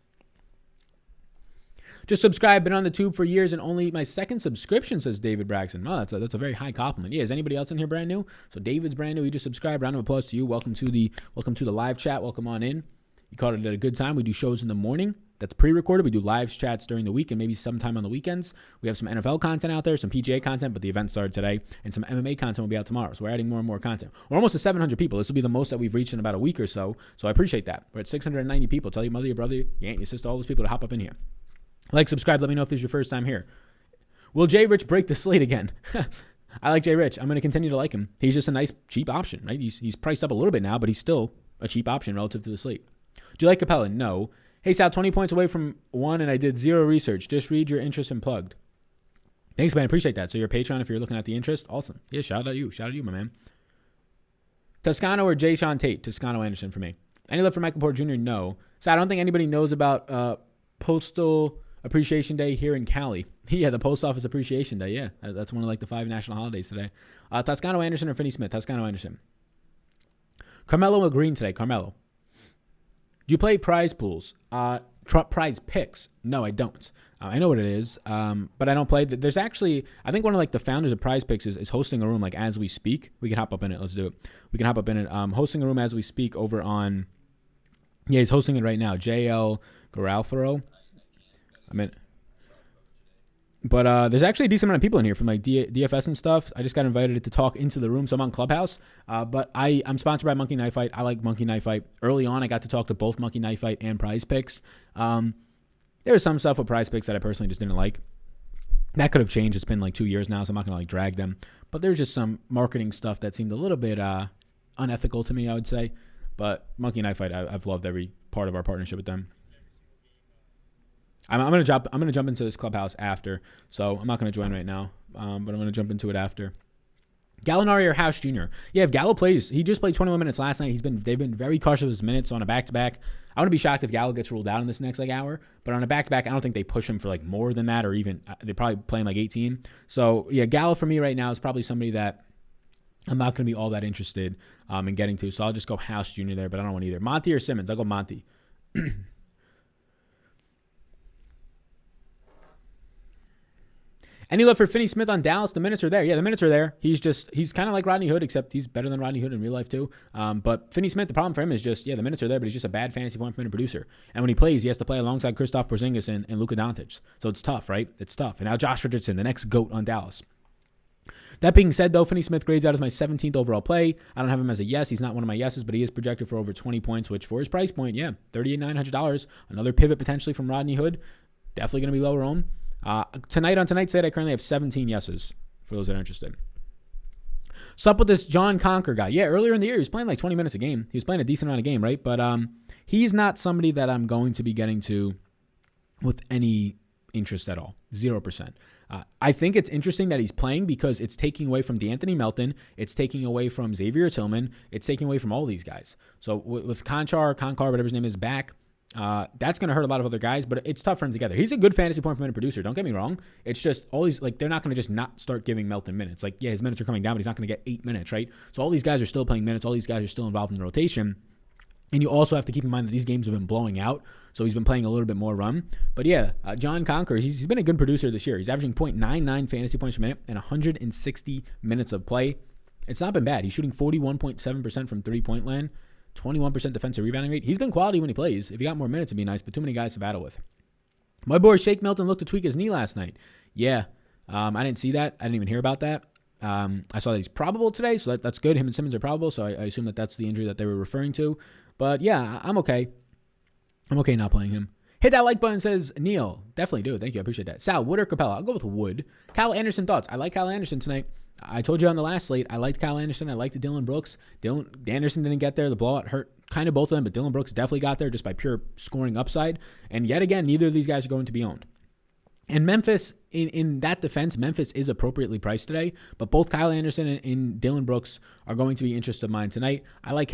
Just subscribe. Been on the tube for years and only my second subscription, says David Braxton. Oh, that's a very high compliment. Yeah, is anybody else in here brand new? So David's brand new. He just subscribed. Round of applause to you. Welcome to the live chat. Welcome on in. You caught it at a good time. We do shows in the morning. That's pre-recorded. We do live chats during the week and maybe sometime on the weekends. We have some NFL content out there, some PGA content, but the event started today, and some MMA content will be out tomorrow. So we're adding more and more content. We're almost at 700 people. This will be the most that we've reached in about a week or so. So I appreciate that. We're at 690 people. Tell your mother, your brother, your aunt, your sister, all those people to hop up in here. Like, subscribe. Let me know if this is your first time here. Will Jay Rich break the slate again? I like Jay Rich. I'm going to continue to like him. He's just a nice, cheap option, right? He's priced up a little bit now, but he's still a cheap option relative to the slate. Do you like Capella? No. Hey, Sal, 20 points away from one, and I did zero research. Just read your interest and plugged. Thanks, man. Appreciate that. So your Patreon, if you're looking at the interest, awesome. Yeah, shout out you. Shout out you, my man. Toscano or Jay Sean Tate? Toscano Anderson for me. Any love for Michael Porter Jr.? No. So I don't think anybody knows about Postal Appreciation Day here in Cali. Yeah, the Post Office Appreciation Day. Yeah, that's one of like the 5 national holidays today. Toscano Anderson or Finney Smith? Toscano Anderson. Carmelo or Green today? Carmelo. Do you play prize pools? Prize picks? No, I don't. I know what it is, but I don't play. There's actually, I think one of like the founders of Prize Picks is hosting a room like as we speak. We can hop up in it. Let's do it. We can hop up in it. Hosting a room as we speak over on, yeah, he's hosting it right now. JL Garalfaro. But there's actually a decent amount of people in here from like DFS and stuff. I just got invited to talk into the room, so I'm on Clubhouse. But I'm sponsored by Monkey Knife Fight. I like Monkey Knife Fight. Early on, I got to talk to both Monkey Knife Fight and Prize Picks. There was some stuff with Prize Picks that I personally just didn't like. That could have changed. It's been like 2 years now, so I'm not going to like drag them. But there's just some marketing stuff that seemed a little bit unethical to me, I would say. But Monkey Knife Fight, I've loved every part of our partnership with them. I'm gonna jump into this Clubhouse after, so I'm not gonna join right now, but I'm gonna jump into it after. Gallinari or House Jr. Yeah, if Gallo plays, he just played 21 minutes last night. They've been very cautious of his minutes on a back-to-back. I wouldn't be shocked if Gallo gets ruled out in this next like hour, but on a back-to-back, I don't think they push him for like more than that, or even they're probably playing like 18. So yeah, Gallo for me right now is probably somebody that I'm not gonna be all that interested in getting to. So I'll just go House Jr. there, but I don't want either. Monty or Simmons? I'll go Monty. Any love for Finney Smith on Dallas? The minutes are there. Yeah, the minutes are there. He's kind of like Rodney Hood, except he's better than Rodney Hood in real life too. But Finney Smith, the problem for him is just, yeah, the minutes are there, but he's just a bad fantasy point per minute producer. And when he plays, he has to play alongside Kristaps Porzingis and Luka Doncic. So it's tough, right? It's tough. And now Josh Richardson, the next GOAT on Dallas. That being said, though, Finney Smith grades out as my 17th overall play. I don't have him as a yes. He's not one of my yeses, but he is projected for over 20 points, which for his price point, yeah, $38,900. Another pivot potentially from Rodney Hood. Definitely going to be lower owned. Tonight on tonight's slate, I currently have 17 yeses for those that are interested. Sup with this John Conker guy. Yeah, earlier in the year, he was playing like 20 minutes a game. He was playing a decent amount of game, right? But he's not somebody that I'm going to be getting to with any interest at all. 0%. I think it's interesting that he's playing because it's taking away from DeAnthony Melton. It's taking away from Xavier Tillman. It's taking away from all these guys. So with Concar, whatever his name is, back, that's going to hurt a lot of other guys, but it's tough for him together. He's a good fantasy point per minute producer. Don't get me wrong. It's just all these, like, they're not going to just not start giving Melton minutes. Like, yeah, his minutes are coming down, but he's not going to get 8 minutes, right? So all these guys are still playing minutes. All these guys are still involved in the rotation. And you also have to keep in mind that these games have been blowing out. So he's been playing a little bit more run. But yeah, John Conker, he's been a good producer this year. He's averaging 0.99 fantasy points per minute and 160 minutes of play. It's not been bad. He's shooting 41.7% from three-point land. 21% defensive rebounding rate. He's been quality when he plays. If he got more minutes, it'd be nice, but too many guys to battle with. My boy Shake Milton looked to tweak his knee last night. Yeah, I didn't see that. I didn't even hear about that. I saw that he's probable today, so that's good. Him and Simmons are probable, so I assume that that's the injury that they were referring to. But yeah, I'm okay. I'm okay not playing him. Hit that like button, says Neil. Definitely do. Thank you. I appreciate that. Sal, Wood or Capella? I'll go with Wood. Kyle Anderson thoughts. I like Kyle Anderson tonight. I told you on the last slate, I liked Kyle Anderson. I liked Dylan Brooks. Anderson didn't get there. The blowout hurt kind of both of them, but Dylan Brooks definitely got there just by pure scoring upside. And yet again, neither of these guys are going to be owned. And Memphis, in that defense, Memphis is appropriately priced today, but both Kyle Anderson and Dylan Brooks are going to be interests of mine tonight. I like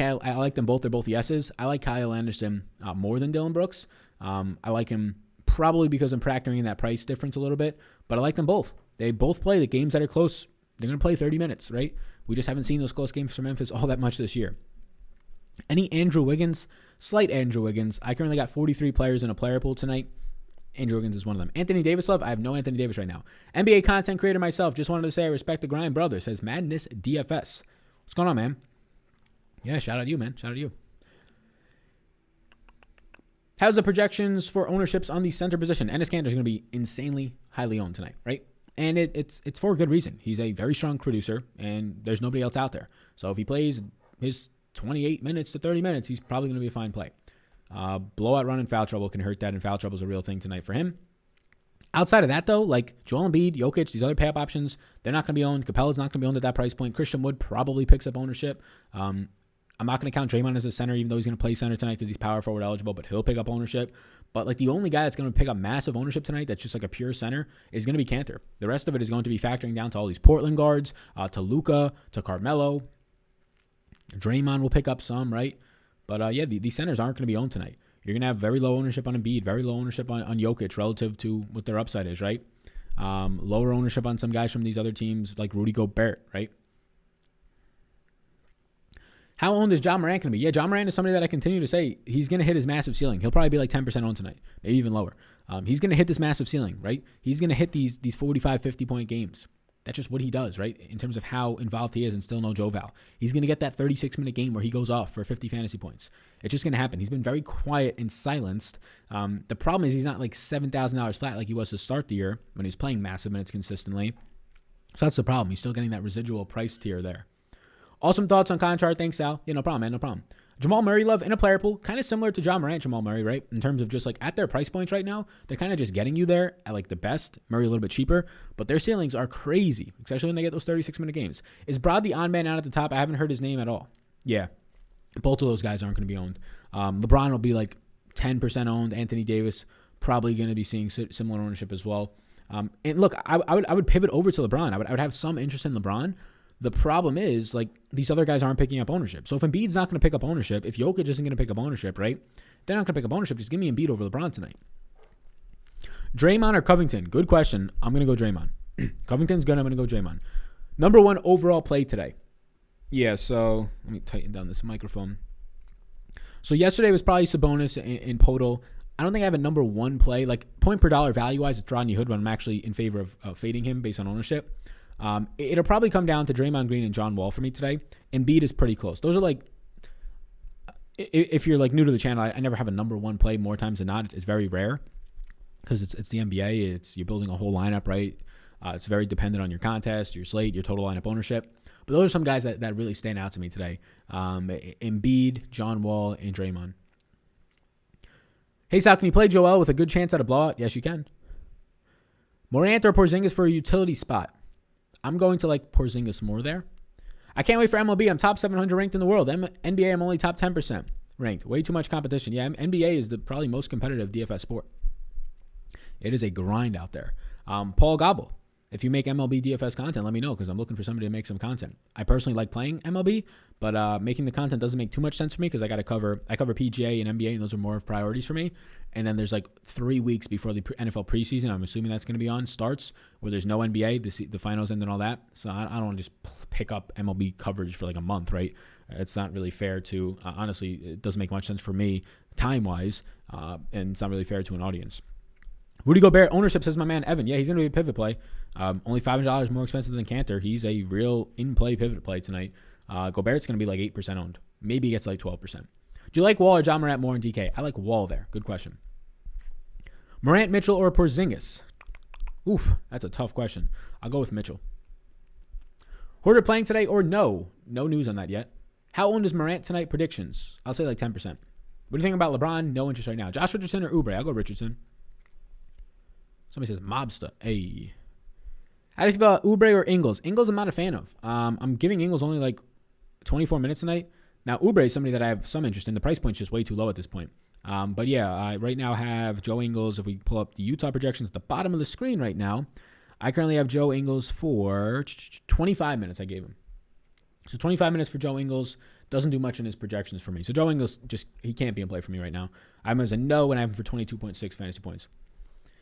them both. They're both yeses. I like Kyle Anderson more than Dylan Brooks. I like him probably because I'm factoring in that price difference a little bit, but I like them both. They both play the games that are close. They're going to play 30 minutes, right? We just haven't seen those close games from Memphis all that much this year. Any Andrew Wiggins? Slight Andrew Wiggins. I currently got 43 players in a player pool tonight. Andrew Wiggins is one of them. Anthony Davis love? I have no Anthony Davis right now. NBA content creator myself. Just wanted to say I respect the grind, brother. Says Madness DFS. What's going on, man? Yeah, shout out to you, man. Shout out to you. How's the projections for ownerships on the center position? Enes Kanter is going to be insanely highly owned tonight, right? And it's for a good reason. He's a very strong producer, and there's nobody else out there. So if he plays his 28 minutes to 30 minutes, he's probably going to be a fine play. Blowout run and foul trouble can hurt that, and foul trouble is a real thing tonight for him. Outside of that, though, like Joel Embiid, Jokic, these other pay-up options, they're not going to be owned. Capella's not going to be owned at that price point. Christian Wood probably picks up ownership. I'm not going to count Draymond as a center, even though he's going to play center tonight because he's power forward eligible, but he'll pick up ownership. But like the only guy that's going to pick up massive ownership tonight that's just like a pure center is going to be Kanter. The rest of it is going to be factoring down to all these Portland guards, to Luka, to Carmelo. Draymond will pick up some, right? But yeah, these centers aren't going to be owned tonight. You're going to have very low ownership on Embiid, very low ownership on Jokic relative to what their upside is, right? Lower ownership on some guys from these other teams like Rudy Gobert, right? How owned is Jamal Murray going to be? Yeah, Jamal Murray is somebody that I continue to say he's going to hit his massive ceiling. He'll probably be like 10% owned tonight, maybe even lower. He's going to hit this massive ceiling, right? He's going to hit these 45, 50-point games. That's just what he does, right? In terms of how involved he is and still no Joval. He's going to get that 36-minute game where he goes off for 50 fantasy points. It's just going to happen. He's been very quiet and silenced. The problem is he's not like $7,000 flat like he was to start the year when he was playing massive minutes consistently. So that's the problem. He's still getting that residual price tier there. Awesome thoughts on contract. Thanks, Sal. Yeah, no problem, man. No problem. Jamal Murray love in a player pool, kind of similar to John Morant, Jamal Murray, right? In terms of just like at their price points right now, they're kind of just getting you there at like the best. Murray a little bit cheaper, but their ceilings are crazy, especially when they get those 36-minute games. Is Brad the on-man out at the top? I haven't heard his name at all. Yeah, both of those guys aren't going to be owned. LeBron will be like 10% owned. Anthony Davis probably going to be seeing similar ownership as well. And look, I would pivot over to LeBron. I would have some interest in LeBron. The problem is, like, these other guys aren't picking up ownership. So if Embiid's not going to pick up ownership, if Jokic isn't going to pick up ownership, right, they're not going to pick up ownership. Just give me Embiid over LeBron tonight. Draymond or Covington? Good question. I'm going to go Draymond. Covington's good. I'm going to go Draymond. Number one overall play today. Yeah, so let me tighten down this microphone. So yesterday was probably Sabonis in Podol. I don't think I have a number one play. Like, point per dollar value-wise, it's Rodney Hood, but I'm actually in favor of fading him based on ownership. It'll probably come down to Draymond Green and John Wall for me today. Embiid is pretty close. Those are like, if you're like new to the channel, I never have a number one play more times than not. It's very rare because it's the NBA. You're building a whole lineup, right? It's very dependent on your contest, your slate, your total lineup ownership. But those are some guys that really stand out to me today. Embiid, John Wall, and Draymond. Hey, Sal, can you play Joel with a good chance at a blowout? Yes, you can. Morant or Porzingis for a utility spot? I'm going to like Porzingis more there. I can't wait for MLB. I'm top 700 ranked in the world. NBA, I'm only top 10% ranked. Way too much competition. Yeah, NBA is the probably most competitive DFS sport. It is a grind out there. Paul Gobble, if you make MLB DFS content, let me know because I'm looking for somebody to make some content. I personally like playing MLB, but making the content doesn't make too much sense for me because I cover PGA and NBA, and those are more of priorities for me. And then there's like 3 weeks before the NFL preseason. I'm assuming that's going to be on starts where there's no NBA, the finals end and all that. So I don't want to just pick up MLB coverage for like a month, right? It's not really fair to, honestly, it doesn't make much sense for me time-wise, and it's not really fair to an audience. Rudy Gobert ownership, says my man Evan. Yeah, he's going to be a pivot play. Only $500 more expensive than Kanter. He's a real in-play pivot play tonight. Gobert's going to be like 8% owned. Maybe he gets like 12%. Do you like Wall or John Morant more in DK? I like Wall there. Good question. Morant, Mitchell, or Porzingis? Oof, that's a tough question. I'll go with Mitchell. Horder playing today or no? No news on that yet. How owned is Morant tonight? Predictions. I'll say like 10%. What do you think about LeBron? No interest right now. Josh Richardson or Oubre? I'll go Richardson. Somebody says Mobster. Hey. How do you feel about Oubre or Ingles? Ingles I'm not a fan of. I'm giving Ingles only like 24 minutes tonight. Now, Oubre is somebody that I have some interest in. The price point's just way too low at this point. But yeah, I right now have Joe Ingles. If we pull up the Utah projections at the bottom of the screen right now, I currently have Joe Ingles for 25 minutes I gave him. So 25 minutes for Joe Ingles doesn't do much in his projections for me. So Joe Ingles, he can't be in play for me right now. I'm as a no, and I have him for 22.6 fantasy points.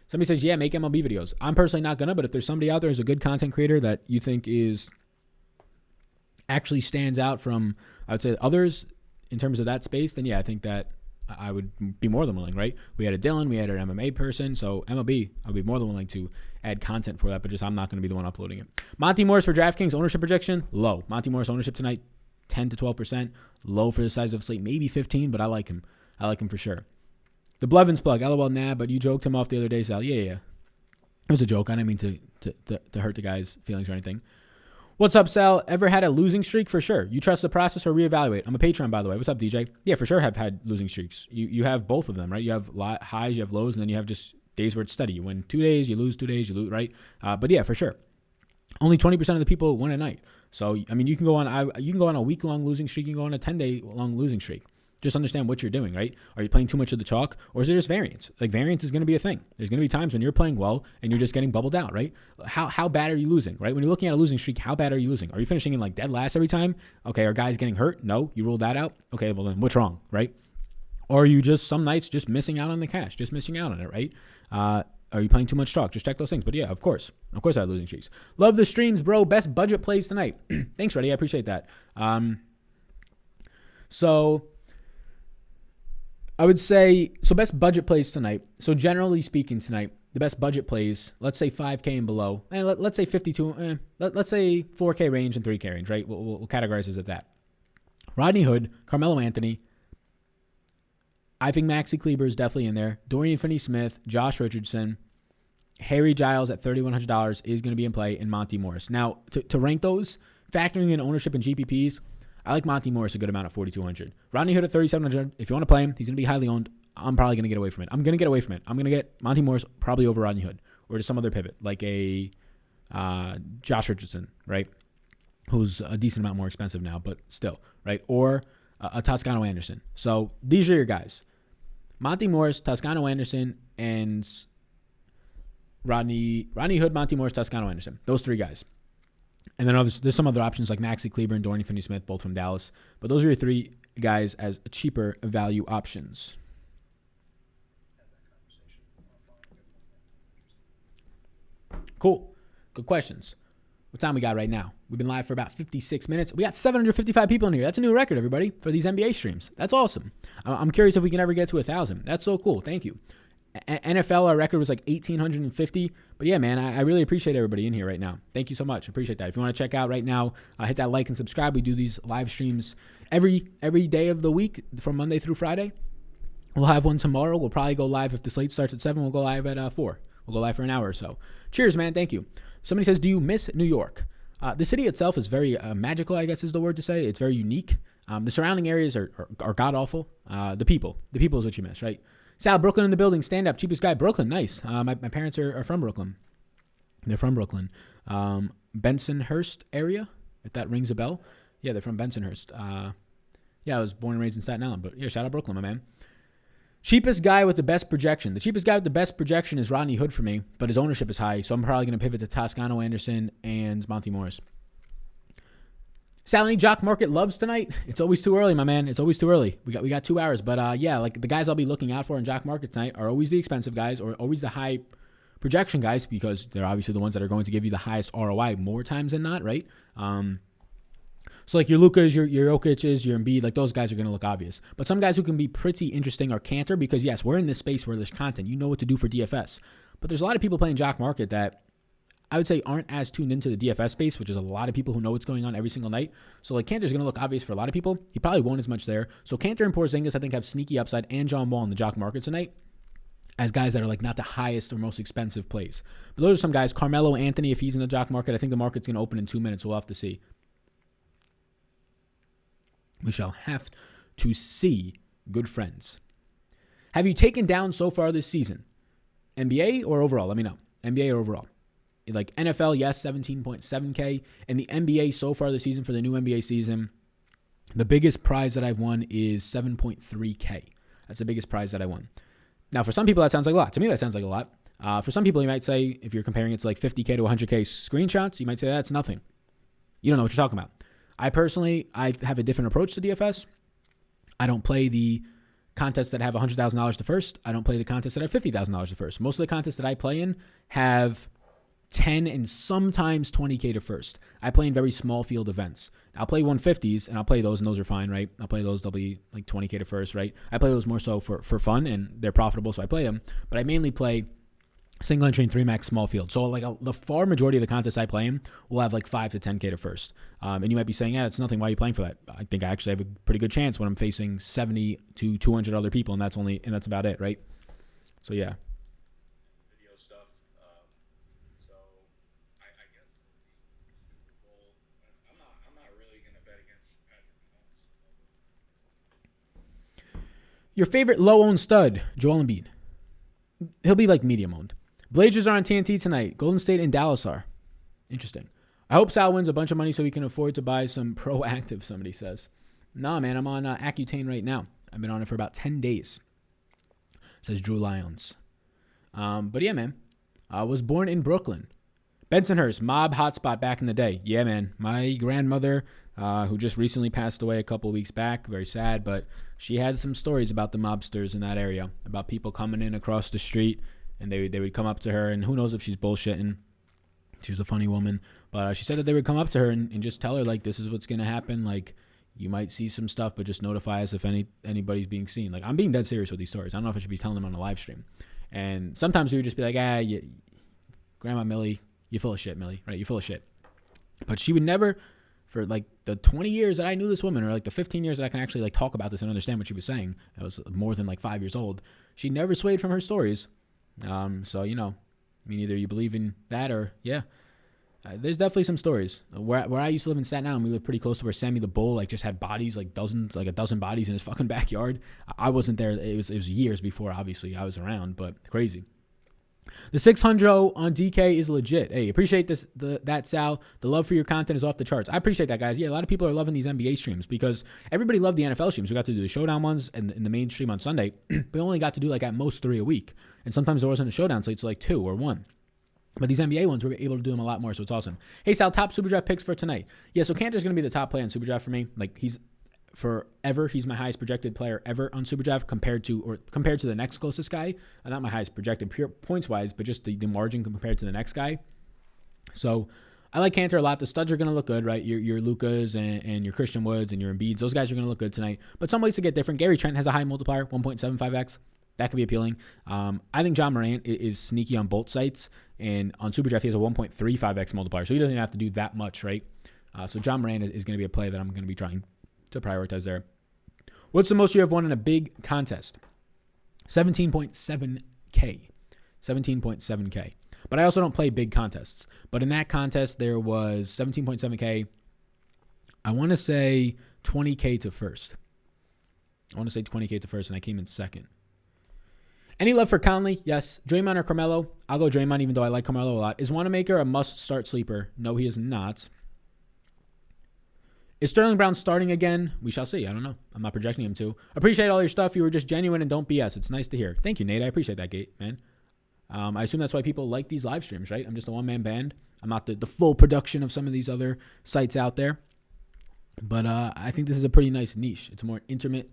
Somebody says, yeah, make MLB videos. I'm personally not going to, but if there's somebody out there who's a good content creator that you think is actually stands out from, I would say, others in terms of that space, then yeah, I think that I would be more than willing, right? We had a Dylan, we had an MMA person, so MLB, I'll be more than willing to add content for that, but just I'm not going to be the one uploading it. Monty Morris for DraftKings ownership projection, low. Monty Morris ownership tonight, 10 to 12%, low for the size of slate, maybe 15, but I like him. I like him for sure. The Blevins plug, LOL, nah, but you joked him off the other day, Sal. Yeah. It was a joke. I didn't mean to hurt the guy's feelings or anything. What's up, Sal? Ever had a losing streak? For sure. You trust the process or reevaluate? I'm a Patreon, by the way. What's up, DJ? Yeah, for sure have had losing streaks. You have both of them, right? You have highs, you have lows, and then you have just days where it's steady. You win 2 days, you lose 2 days, you lose, right? But yeah, for sure. Only 20% of the people win a night. So, I mean, you can go on a week-long losing streak. You can go on a 10-day-long losing streak. Just understand what you're doing, right? Are you playing too much of the chalk, or is there just variance? Like, variance is going to be a thing. There's going to be times when you're playing well and you're just getting bubbled out, right? How bad are you losing, right? When you're looking at a losing streak, how bad are you losing? Are you finishing in like dead last every time? Okay, are guys getting hurt? No, you ruled that out. Okay, well then what's wrong, right? Or are you just some nights just missing out on the cash, just missing out on it, right? Are you playing too much chalk? Just check those things. But yeah, of course I have losing streaks. Love the streams, bro. Best budget plays tonight. Thanks, Reddy. I appreciate that. So I would say, best budget plays tonight. So generally speaking tonight, the best budget plays, let's say 5K and below. And let's say 52, let's say 4K range and 3K range, right? We'll categorize this at that. Rodney Hood, Carmelo Anthony. I think Maxi Kleber is definitely in there. Dorian Finney-Smith, Josh Richardson, Harry Giles at $3,100 is going to be in play, and Monty Morris. Now, to rank those, factoring in ownership and GPPs, I like Monty Morris a good amount at $4,200. Rodney Hood at $3,700. If you want to play him, he's going to be highly owned. I'm probably going to get away from it. I'm going to get away from it. I'm going to get Monty Morris probably over Rodney Hood or just some other pivot like a Josh Richardson, right? Who's a decent amount more expensive now, but still, right? Or a Toscano Anderson. So these are your guys. Monty Morris, Toscano Anderson, and Rodney Hood, Monty Morris, Toscano Anderson. Those three guys. And then there's some other options like Maxi Kleber and Dorian Finney-Smith, both from Dallas. But those are your three guys as cheaper value options. Cool. Good questions. What time we got right now? We've been live for about 56 minutes. We got 755 people in here. That's a new record, everybody, for these NBA streams. That's awesome. I'm curious if we can ever get to 1,000. That's so cool. Thank you. NFL, our record was like 1,850. But yeah, man, I really appreciate everybody in here right now. Thank you so much. Appreciate that. If you want to check out right now, hit that like and subscribe. We do these live streams every day of the week from Monday through Friday. We'll have one tomorrow. We'll probably go live if the slate starts at 7. We'll go live at 4. We'll go live for an hour or so. Cheers, man. Thank you. Somebody says, do you miss New York? The city itself is very magical, I guess is the word to say. It's very unique. The surrounding areas are god-awful. The people is what you miss, right? Sal, Brooklyn in the building. Stand up. Cheapest guy. Brooklyn. Nice. My parents are from Brooklyn. They're from Brooklyn. Bensonhurst area, if that rings a bell. Yeah, they're from Bensonhurst. Yeah, I was born and raised in Staten Island. But yeah, shout out Brooklyn, my man. Cheapest guy with the best projection. The cheapest guy with the best projection is Rodney Hood for me, but his ownership is high, so I'm probably going to pivot to Toscano Anderson and Monty Morris. Sal, any jock market loves tonight? It's always too early, my man. It's always too early. We got 2 hours, but yeah, like the guys I'll be looking out for in jock market tonight are always the expensive guys or always the high projection guys because they're obviously the ones that are going to give you the highest ROI more times than not, right? So like your Lukas, your Jokic's, your Embiid, like those guys are going to look obvious. But some guys who can be pretty interesting are Cantor because, yes, we're in this space where there's content. You know what to do for DFS. But there's a lot of people playing jock market that I would say aren't as tuned into the DFS space, which is a lot of people who know what's going on every single night. So like Cantor's going to look obvious for a lot of people. He probably won't as much there. So Cantor and Porzingis, I think, have sneaky upside and John Wall in the jock market tonight as guys that are like not the highest or most expensive plays. But those are some guys. Carmelo Anthony, if he's in the jock market, I think the market's going to open in 2 minutes. We'll have to see. We shall have to see, good friends. Have you taken down so far this season? NBA or overall? Let me know. NBA or overall? Like NFL, yes, 17.7K. And the NBA so far this season for the new NBA season, the biggest prize that I've won is 7.3K. That's the biggest prize that I won. Now, for some people, that sounds like a lot. To me, that sounds like a lot. For some people, you might say, if you're comparing it to like 50K to 100K screenshots, you might say that's nothing. You don't know what you're talking about. I have a different approach to DFS. I don't play the contests that have $100,000 to first. I don't play the contests that have $50,000 to first. Most of the contests that I play in have 10 and sometimes 20K to first. I play in very small field events. I'll play 150s, and I'll play those, and those are fine, right? I'll play those. They'll be like 20K to first, right? I play those more so for fun, and they're profitable, so I play them. But I mainly play single entry and 3-max small field. So like the far majority of the contests I play in will have like 5 to 10K to first. And you might be saying, yeah, it's nothing. Why are you playing for that? I think I actually have a pretty good chance when I'm facing 70 to 200 other people, and that's about it, right? So yeah. Video stuff. So I guess Super Bowl. I'm not really gonna bet against Patrick Mahomes. Your favorite low-owned stud, Joel Embiid. He'll be like medium-owned. Blazers are on TNT tonight. Golden State and Dallas are. Interesting. I hope Sal wins a bunch of money so he can afford to buy some Proactive, somebody says. Nah, man, I'm on Accutane right now. I've been on it for about 10 days. Says Drew Lyons. But yeah, man. I was born in Brooklyn. Bensonhurst, mob hotspot back in the day. Yeah, man. My grandmother, who just recently passed away a couple weeks back, very sad, but she had some stories about the mobsters in that area, about people coming in across the street, and they would come up to her, and who knows if she's bullshitting. She was a funny woman, but she said that they would come up to her and just tell her, like, this is what's going to happen. Like, you might see some stuff, but just notify us if anybody's being seen. Like, I'm being dead serious with these stories. I don't know if I should be telling them on a live stream. And sometimes we would just be like, Grandma Millie, you're full of shit, Millie, right? You're full of shit. But she would never, for like the 20 years that I knew this woman, or like the 15 years that I can actually like talk about this and understand what she was saying, I was more than like 5 years old, she never swayed from her stories. So, you know, I mean, either you believe in that or, yeah. There's definitely some stories. Where I used to live in Staten Island, we lived pretty close to where Sammy the Bull like just had bodies, like a dozen bodies in his fucking backyard. I wasn't there. It was years before, obviously, I was around, but crazy. The 600 on DK is legit. Hey, appreciate that, Sal. The love for your content is off the charts. I appreciate that, guys. Yeah, a lot of people are loving these NBA streams because everybody loved the NFL streams. We got to do the showdown ones and in the main stream on Sunday. We only got to do like at most 3 a week. And sometimes there wasn't a showdown slate, so like 2 or 1. But these NBA ones, we're able to do them a lot more, so it's awesome. Hey, Sal, top Super Draft picks for tonight. Yeah, so Cantor's going to be the top player on Super Draft for me. Like, he's my highest projected player ever on Super Draft compared to the next closest guy. Not my highest projected pure points-wise, but just the margin compared to the next guy. So I like Cantor a lot. The studs are going to look good, right? Your Lukas and your Christian Woods and your Embiids, those guys are going to look good tonight. But some ways to get different. Gary Trent has a high multiplier, 1.75x. That could be appealing. I think John Morant is sneaky on both sites. And on Super Draft, he has a 1.35x multiplier. So he doesn't even have to do that much, right? So John Morant is going to be a play that I'm going to be trying to prioritize there. What's the most you have won in a big contest? 17.7K. 17.7K. But I also don't play big contests. But in that contest, there was 17.7K. I want to say 20K to first. And I came in second. Any love for Conley? Yes. Draymond or Carmelo? I'll go Draymond, even though I like Carmelo a lot. Is Wanamaker a must-start sleeper? No, he is not. Is Sterling Brown starting again? We shall see. I don't know. I'm not projecting him to. Appreciate all your stuff. You were just genuine and don't BS. It's nice to hear. Thank you, Nate. I appreciate that, man. I assume that's why people like these live streams, right? I'm just a one-man band. I'm not the full production of some of these other sites out there. But I think this is a pretty nice niche. It's a more intermittent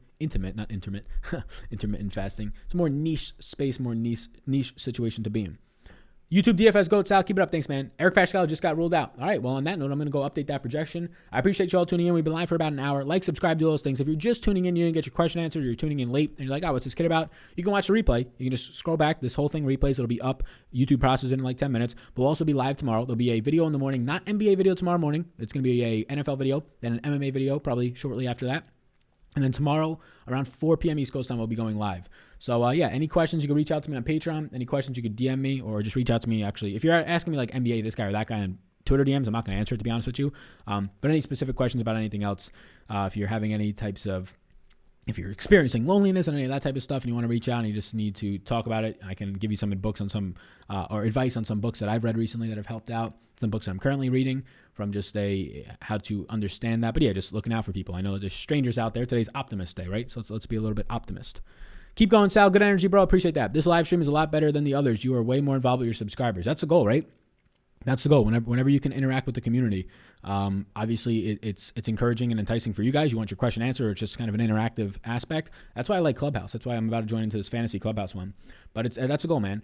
fasting. It's a more niche space, more niche situation to be in. YouTube DFS GOAT, Sal, keep it up. Thanks, man. Eric Pascal just got ruled out. All right, well, on that note, I'm going to go update that projection. I appreciate you all tuning in. We've been live for about an hour. Like, subscribe, do those things. If you're just tuning in, you didn't get your question answered, or you're tuning in late, and you're like, oh, what's this kid about? You can watch the replay. You can just scroll back. This whole thing replays. It'll be up. YouTube processes in like 10 minutes. But we'll also be live tomorrow. There'll be a video in the morning, not NBA video tomorrow morning. It's going to be a NFL video, then an MMA video probably shortly after that. And then tomorrow, around 4 p.m. East Coast time, we'll be going live. So, any questions, you can reach out to me on Patreon. Any questions, you could DM me or just reach out to me, actually. If you're asking me, like, NBA, this guy or that guy on Twitter DMs, I'm not going to answer it, to be honest with you. But any specific questions about anything else, if you're having any types of, if you're experiencing loneliness and any of that type of stuff and you want to reach out and you just need to talk about it, I can give you some books on some, or advice on some books that I've read recently that have helped out. Some books that I'm currently reading from just how to understand that. But yeah, just looking out for people. I know that there's strangers out there. Today's Optimist Day, right? So let's be a little bit optimist. Keep going, Sal. Good energy, bro. Appreciate that. This live stream is a lot better than the others. You are way more involved with your subscribers. That's the goal, right? That's the goal. Whenever you can interact with the community, obviously it's encouraging and enticing for you guys. You want your question answered, or it's just kind of an interactive aspect. That's why I like Clubhouse. That's why I'm about to join into this fantasy Clubhouse one. But that's a goal, man.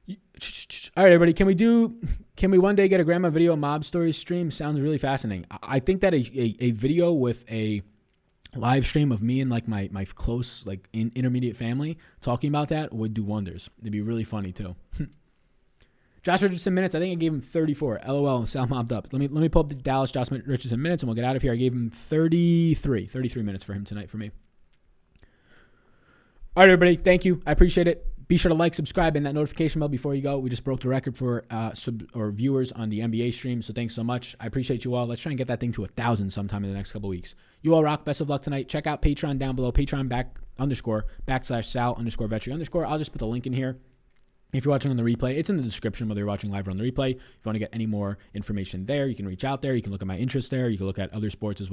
All right, everybody. Can we one day get a grandma video mob stories stream? Sounds really fascinating. I think that a video with a live stream of me and like my close like intermediate family talking about that would do wonders. It'd be really funny too. Josh Richardson minutes. I think I gave him 34. LOL. Sal mobbed up. Let me pull up the Dallas Josh Richardson minutes and we'll get out of here. I gave him 33 minutes for him tonight for me. All right, everybody. Thank you. I appreciate it. Be sure to like, subscribe, and that notification bell before you go. We just broke the record for viewers on the NBA stream, so thanks so much. I appreciate you all. Let's try and get that thing to 1,000 sometime in the next couple weeks. You all rock. Best of luck tonight. Check out Patreon down below. Patreon /Sal_Vetri_. I'll just put the link in here. If you're watching on the replay, it's in the description whether you're watching live or on the replay. If you want to get any more information there, you can reach out there. You can look at my interests there. You can look at other sports as well.